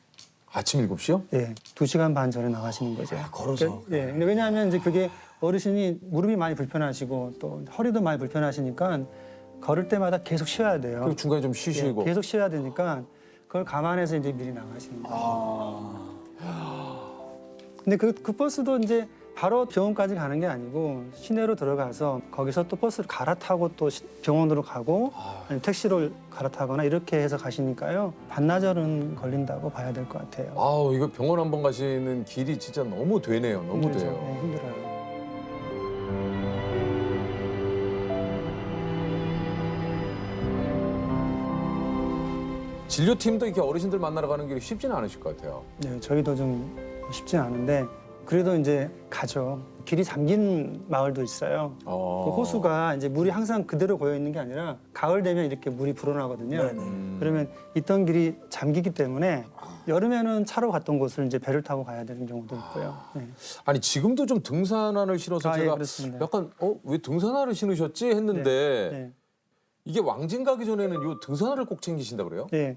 아침 7시요? 예. 2시간 반 전에 나가시는 거죠. 걸어서. 예. 근데 왜냐하면 이제 그게 어르신이 무릎이 많이 불편하시고 또 허리도 많이 불편하시니까 걸을 때마다 계속 쉬어야 돼요. 그리고 중간에 좀 쉬시고. 예, 계속 쉬어야 되니까 그걸 감안해서 이제 미리 나가시는 거예요. 근데 그 버스도 이제 바로 병원까지 가는 게 아니고 시내로 들어가서 거기서 또 버스를 갈아타고 또 병원으로 가고 아니면 택시로 갈아타거나 이렇게 해서 가시니까요. 반나절은 걸린다고 봐야 될 것 같아요. 아우 이거 병원 한 번 가시는 길이 진짜 너무 되네요. 너무 힘들죠. 돼요. 네, 힘들어요. 진료팀도 이렇게 어르신들 만나러 가는 길이 쉽지는 않으실 것 같아요. 네, 저희도 좀 쉽진 않은데 그래도 이제 가죠. 길이 잠긴 마을도 있어요. 그 호수가 이제 물이 항상 그대로 고여 있는 게 아니라 가을 되면 이렇게 물이 불어나거든요. 그러면 있던 길이 잠기기 때문에 여름에는 차로 갔던 곳을 이제 배를 타고 가야 되는 경우도 있고요. 네. 아니 지금도 좀 등산화를 신어서 예, 제가 그렇습니다. 약간 왜 등산화를 신으셨지 했는데 네. 이게 왕진 가기 전에는 요 등산화를 꼭 챙기신다 그래요? 네,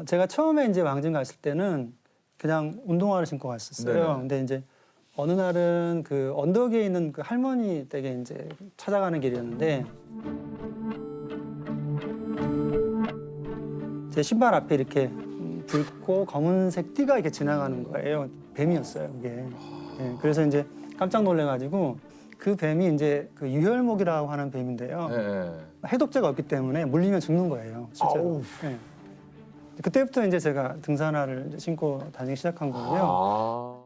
제가 처음에 이제 왕진 갔을 때는 그냥 운동화를 신고 갔었어요. 네네. 근데 이제 어느 날은 그 언덕에 있는 그 할머니 댁에 이제 찾아가는 길이었는데 제 신발 앞에 이렇게 붉고 검은색 띠가 이렇게 지나가는 거예요. 뱀이었어요, 이게. 네, 그래서 이제 깜짝 놀래가지고 그 뱀이 이제 그 유혈목이라고 하는 뱀인데요. 해독제가 없기 때문에 물리면 죽는 거예요, 실제로. 네. 그때부터 이제 제가 등산화를 이제 신고 다니기 시작한 거고요.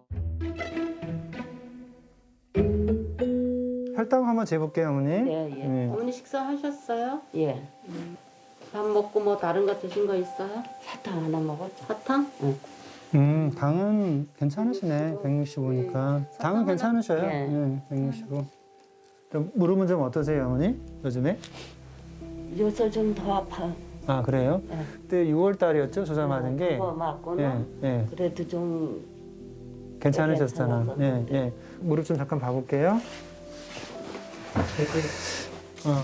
혈당 한번 재볼게요, 어머니. 예. 어머니 식사하셨어요? 예. 밥 먹고 뭐 다른 거 드신 거 있어요? 사탕 하나 먹었죠. 사탕? 응. 당은 괜찮으시네, 165니까. 당은 괜찮으셔요. 예. 165. 무릎은 좀 어떠세요, 어머니? 요즘에? 요새 좀 더 아파요. 아, 그래요? 예. 그때 6월 달이었죠, 주사 맞은 게? 그거 맞고는 예. 그래도 좀 괜찮으셨잖아. 예. 무릎 좀 잠깐 봐볼게요.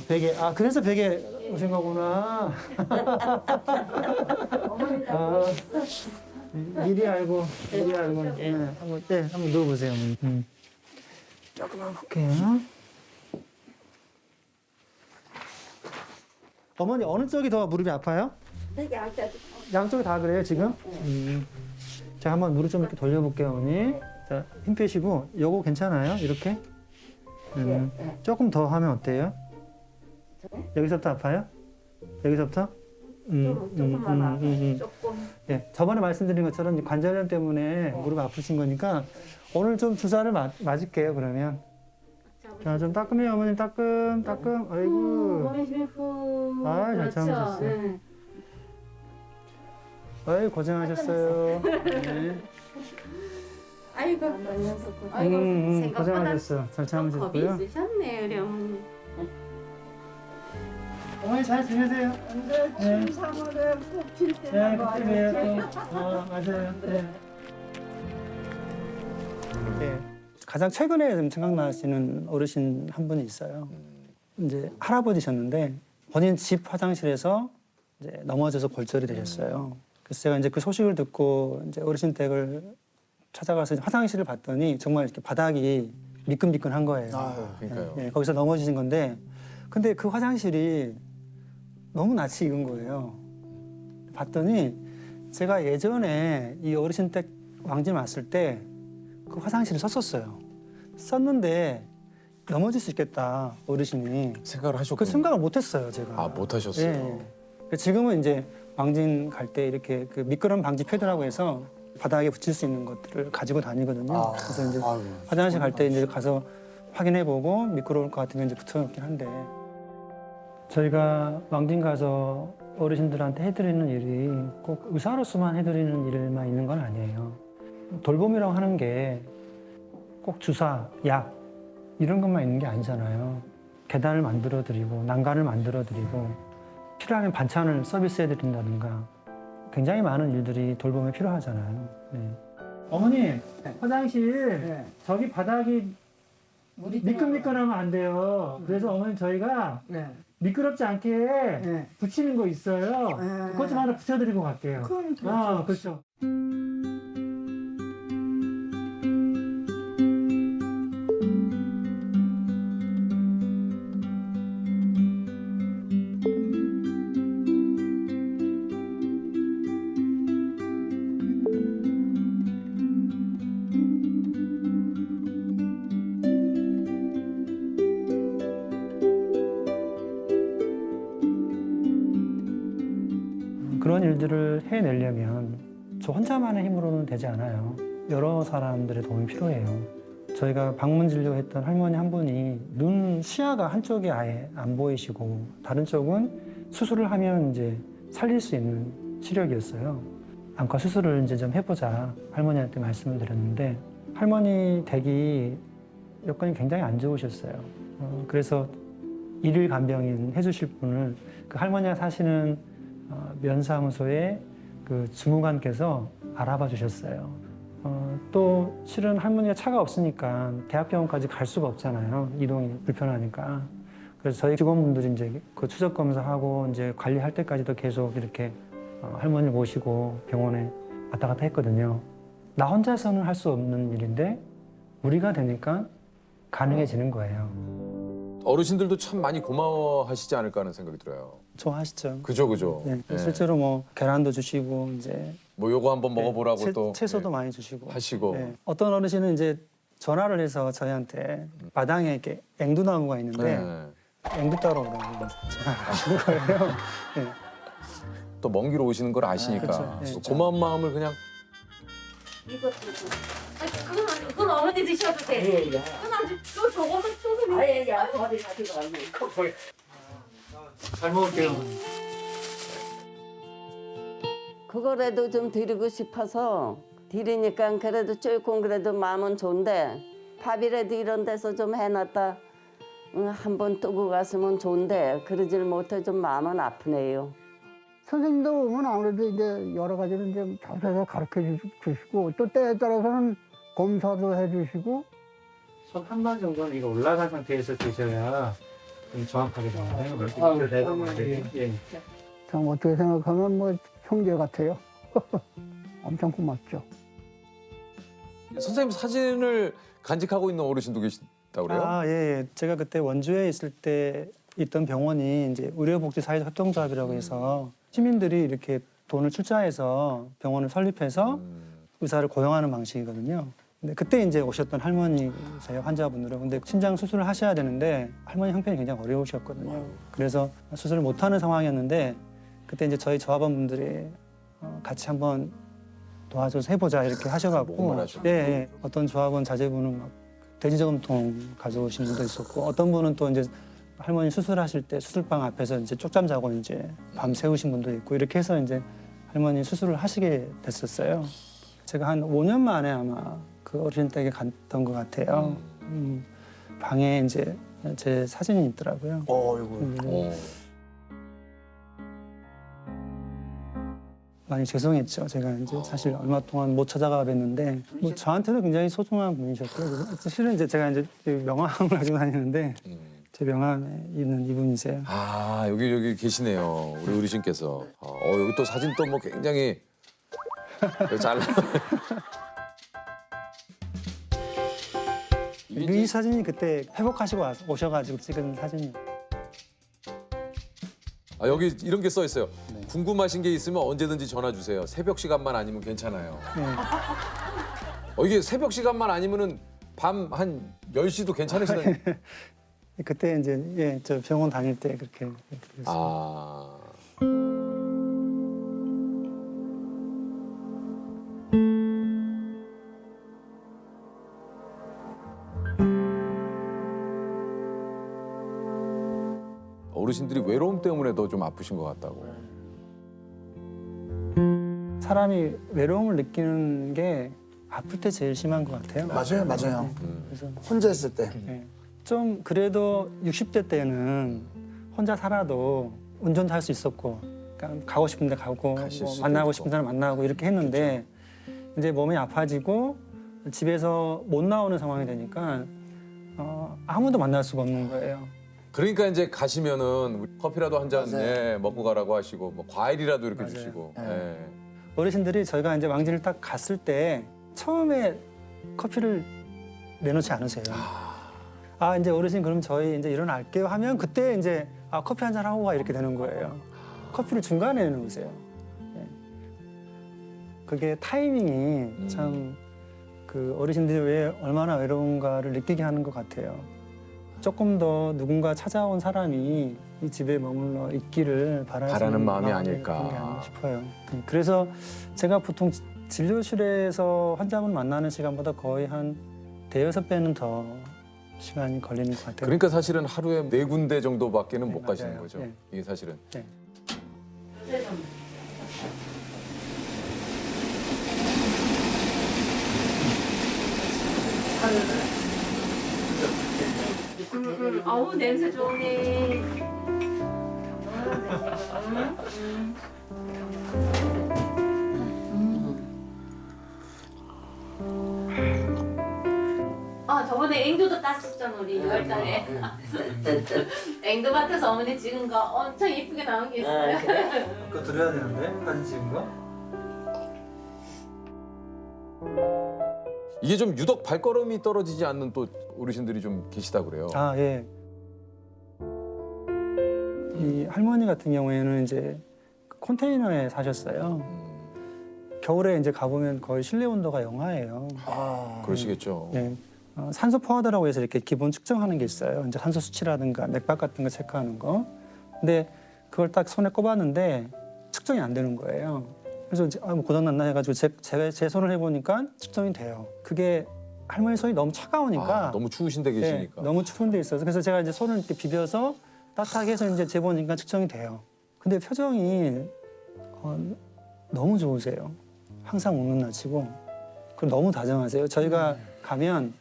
베개. 아, 그래서 베개 오신 거구나. 미리 알고. 네, 한번 누워보세요, 어머니. 조금만 볼게요. 어머니, 어느 쪽이 더 무릎이 아파요? 양쪽이 다 그래요, 지금? 자, 한번 무릎 좀 이렇게 돌려볼게요, 어머니. 자, 힘 빼시고, 요거 괜찮아요? 이렇게? 조금 더 하면 어때요? 여기서부터 아파요? 여기서부터? 조금만 조금. 예, 저번에 말씀드린 것처럼 관절염 때문에 무릎 아프신 거니까 오늘 좀 주사를 맞을게요, 그러면. 자, 좀 따끔해요, 어머님. 따끔. 아이고. 잘 참으셨어요. 아이, 고생하셨어요. 네. 아이고. 고생하셨어요. 잘 참으셨고요. 겁이 있으셨네, 우리 어머니. 어머니 잘 지내세요? 근데 중3을 꼽힐 때는 그때 봬요 또. 맞아요. 네. 가장 최근에 좀 생각나시는 어르신 한 분이 있어요. 이제 할아버지셨는데 본인 집 화장실에서 이제 넘어져서 골절이 되셨어요. 그래서 제가 이제 그 소식을 듣고 이제 어르신 댁을 찾아가서 화장실을 봤더니 정말 이렇게 바닥이 미끈미끈한 거예요. 그러니까요. 네, 거기서 넘어지신 건데, 근데 그 화장실이 너무 낯이 익은 거예요. 봤더니 제가 예전에 이 어르신 댁 왕진 왔을 때 그 화장실을 썼었어요. 썼는데 넘어질 수 있겠다, 어르신이. 생각을 하셨군요. 그 생각을 못했어요, 제가. 아, 못하셨어요. 지금은 이제 왕진 갈 때 이렇게 그 미끄럼 방지 패드라고 해서 바닥에 붙일 수 있는 것들을 가지고 다니거든요. 그래서 이제 화장실 갈 때 이제 가서 확인해보고 미끄러울 것 같으면 이제 붙여놓긴 한데. 저희가 왕진 가서 어르신들한테 해드리는 일이 꼭 의사로서만 해드리는 일만 있는 건 아니에요. 돌봄이라고 하는 게 꼭 주사, 약 이런 것만 있는 게 아니잖아요. 계단을 만들어드리고 난간을 만들어드리고 필요하면 반찬을 서비스해드린다든가 굉장히 많은 일들이 돌봄에 필요하잖아요. 네. 어머니, 화장실 저기 바닥이 미끈미끈하면 안 돼요. 그래서 어머니 저희가 미끄럽지 않게 붙이는 거 있어요. 그것 좀 하나 붙여드리고 갈게요. 그렇죠. 그런 일들을 해내려면 저 혼자만의 힘으로는 되지 않아요. 여러 사람들의 도움이 필요해요. 저희가 방문 진료했던 할머니 한 분이 눈 시야가 한쪽이 아예 안 보이시고 다른 쪽은 수술을 하면 이제 살릴 수 있는 시력이었어요. 안과 수술을 이제 좀 해보자 할머니한테 말씀을 드렸는데 할머니 댁이 여건이 굉장히 안 좋으셨어요. 그래서 일일 간병인 해주실 분을 그 할머니가 사시는 면사무소의 그 주무관께서 알아봐 주셨어요. 또 실은 할머니가 차가 없으니까 대학병원까지 갈 수가 없잖아요. 이동이 불편하니까. 그래서 저희 직원분들이 이제 그 추적 검사하고 이제 관리할 때까지도 계속 이렇게 할머니를 모시고 병원에 왔다 갔다 했거든요. 나 혼자서는 할 수 없는 일인데 우리가 되니까 가능해지는 거예요. 어르신들도 참 많이 고마워하시지 않을까 하는 생각이 들어요. 좋아하시죠. 그죠. 네, 네. 실제로 뭐 계란도 주시고 이제 뭐 요거 한번 먹어보라고 또 채소도 많이 주시고 하시고. 네. 어떤 어르신은 이제 전화를 해서 저희한테 마당에 이렇게 앵두나무가 있는데 앵두 따러 오라고 하시는 거예요. 네. 또 먼 길 오시는 걸 아시니까 그렇죠. 네. 고마운 마음을 그냥 그건 어머니 드셔도 돼. 그건 또 저거는 조금. 아예 야, 머리 가지고 왔네. 잘 먹을게요. 그거라도 좀 드리고 싶어서 드리니까 그래도 조금 그래도 마음은 좋은데 밥이라도 이런 데서 좀 해놨다 한번 뜨고 갔으면 좋은데 그러질 못해 좀 마음은 아프네요. 선생님도 오면 아무래도 이제 여러 가지를 이제 자세히 가르쳐 주시고 또 때에 따라서는 검사도 해주시고 손 한 번 정도는 이거 올라간 상태에서 드셔야 좀 정확하게 나와요. 예. 참 어떻게 생각하면 뭐 형제 같아요. 엄청 고맙죠. 선생님 사진을 간직하고 있는 어르신도 계시다고 그래요? 아, 예. 제가 그때 원주에 있을 때 있던 병원이 이제 의료복지사회적 협동조합이라고 해서 시민들이 이렇게 돈을 출자해서 병원을 설립해서 의사를 고용하는 방식이거든요. 근데 그때 이제 오셨던 할머니세요, 환자분들은. 근데 심장 수술을 하셔야 되는데 할머니 형편이 굉장히 어려우셨거든요. 그래서 수술을 못하는 상황이었는데 그때 이제 저희 조합원분들이 같이 한번 도와줘서 해보자 이렇게 하셔갖고 예, 어떤 조합원 자제분은 막 돼지저금통 가져오신 분도 있었고 어떤 분은 또 이제 할머니 수술하실 때 수술방 앞에서 이제 쪽잠 자고 이제 밤 새우신 분도 있고 이렇게 해서 이제 할머니 수술을 하시게 됐었어요. 제가 한 5년 만에 아마 그 어르신 댁에 갔던 것 같아요. 방에 이제 제 사진이 있더라고요. 많이 죄송했죠. 제가 이제 사실 얼마 동안 못 찾아가 뵀는데 뭐 저한테도 굉장히 소중한 분이셨고요. 실은 이제 제가 이제 명함을 가지고 다니는데 제 명함에 있는 이분이세요. 아 여기 계시네요. 우리 어르신께서. 여기 또 사진 또 뭐 굉장히 잘. 이 사진이 그때 회복하시고 오셔가지고 찍은 사진이에요. 여기 이런 게 써 있어요. 궁금하신 게 있으면 언제든지 전화 주세요. 새벽 시간만 아니면 괜찮아요. 네. 이게 새벽 시간만 아니면은 밤 한 10시도 괜찮으시다니. 그때 이제 예, 저 병원 다닐 때 그렇게 아. 어르신들이 외로움 때문에 더 좀 아프신 것 같다고. 사람이 외로움을 느끼는 게 아플 때 제일 심한 것 같아요. 맞아요. 그래서 혼자 있을 때. 좀 그래도 60대 때는 혼자 살아도 운전도 할 수 있었고 그러니까 가고 싶은 데 가고 뭐 만나고 싶은 사람 만나고 이렇게 했는데 이제 몸이 아파지고 집에서 못 나오는 상황이 되니까 아무도 만날 수가 없는 거예요. 그러니까 이제 가시면은 커피라도 한 잔 먹고 가라고 하시고 뭐 과일이라도 이렇게 주시고. 예. 어르신들이 저희가 이제 왕진을 딱 갔을 때 처음에 커피를 내놓지 않으세요. 이제 어르신 그럼 저희 이제 일어날게요 하면 그때 이제 커피 한 잔 하고 가 이렇게 되는 거예요. 커피를 중간에 내놓으세요. 그게 타이밍이 참 그 어르신들이 왜 얼마나 외로운가를 느끼게 하는 것 같아요. 조금 더 누군가 찾아온 사람이 이 집에 머물러 있기를 바라는 마음이 아닐까. 아닐까 싶어요. 그래서 제가 보통 진료실에서 환자분 만나는 시간보다 거의 한 대여섯 배는 더 시간이 걸리는 것 같아요. 그러니까 사실은 하루에 4군데 정도밖에는 못 네, 가시는 맞아요. 거죠. 네. 이게 사실은. 네. 아우 냄새 좋네. 아 저번에 앵두도 땄었잖아 우리 6월달에. 앵두밭에서 어머니 찍은 거 엄청 예쁘게 나온 게 있어요. 그거 드려야 되는데 사진 찍은 거? 이게 좀 유독 발걸음이 떨어지지 않는 또 어르신들이 좀 계시다 그래요. 아 예. 이 할머니 같은 경우에는 이제 컨테이너에 사셨어요. 겨울에 이제 가보면 거의 실내 온도가 영하예요. 그러시겠죠. 네. 산소 포화도라고 해서 이렇게 기본 측정하는 게 있어요. 이제 산소 수치라든가 맥박 같은 거 체크하는 거. 근데 그걸 딱 손에 꼽았는데 측정이 안 되는 거예요. 그래서 이제 뭐 고장났나 해가지고 제가 제 손을 해보니까 측정이 돼요. 그게 할머니 손이 너무 차가우니까. 너무 추우신 데 계시니까. 네, 너무 추운 데 있어서. 그래서 제가 이제 손을 이렇게 비벼서 따뜻하게 해서 이제 재보니까 측정이 돼요. 근데 표정이 너무 좋으세요. 항상 웃는 낯이고 그리고 너무 다정하세요. 저희가 가면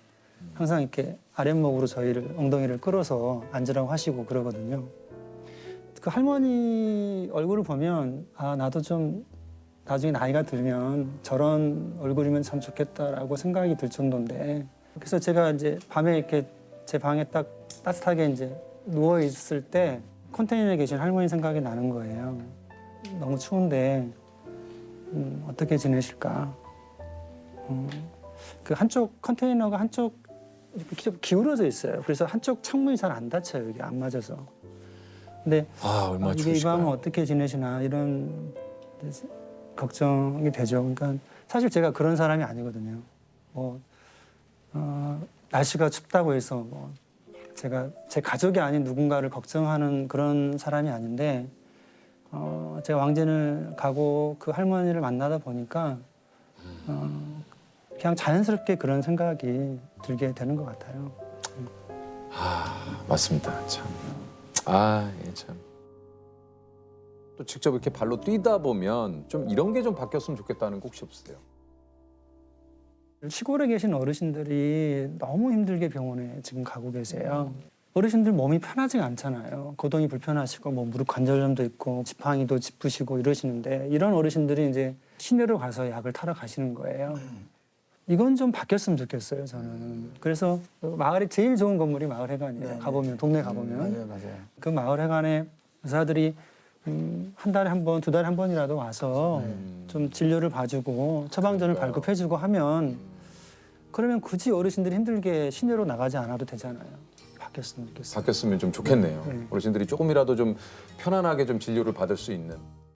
항상 이렇게 아랫목으로 저희를 엉덩이를 끌어서 앉으라고 하시고 그러거든요. 그 할머니 얼굴을 보면 아 나도 좀 나중에 나이가 들면 저런 얼굴이면 참 좋겠다라고 생각이 들 정도인데 그래서 제가 이제 밤에 이렇게 제 방에 딱 따뜻하게 이제 누워 있을 때 컨테이너에 계신 할머니 생각이 나는 거예요. 너무 추운데 어떻게 지내실까? 그 한쪽 컨테이너가 한쪽 이렇게 기울어져 있어요. 그래서 한쪽 창문이 잘 안 닫혀요. 이게 안 맞아서. 근데 얼마나 이게 추우실까요? 이 밤은 어떻게 지내시나 이런 걱정이 되죠. 그러니까 사실 제가 그런 사람이 아니거든요. 뭐 날씨가 춥다고 해서 뭐 제가 제 가족이 아닌 누군가를 걱정하는 그런 사람이 아닌데 제가 왕진을 가고 그 할머니를 만나다 보니까 그냥 자연스럽게 그런 생각이 들게 되는 것 같아요. 맞습니다. 참. 예, 참. 또 직접 이렇게 발로 뛰다 보면 좀 이런 게 좀 바뀌었으면 좋겠다는 거 혹시 없으세요? 시골에 계신 어르신들이 너무 힘들게 병원에 지금 가고 계세요. 어르신들 몸이 편하지가 않잖아요. 거동이 불편하시고 뭐 무릎 관절염도 있고 지팡이도 짚으시고 이러시는데 이런 어르신들이 이제 시내로 가서 약을 타러 가시는 거예요. 이건 좀 바뀌었으면 좋겠어요, 저는. 그래서 마을에 제일 좋은 건물이 마을회관이에요. 가보면 동네 가보면 맞아요. 그 마을회관에 의사들이 한 달에 한 번, 두 달에 한 번이라도 와서 좀 진료를 봐주고 처방전을 발급해주고 하면 그러면 굳이 어르신들이 힘들게 시내로 나가지 않아도 되잖아요. 바뀌었으면 좋겠어요. 바뀌었으면 좀 좋겠네요. 네. 어르신들이 조금이라도 좀 편안하게 좀 진료를 받을 수 있는.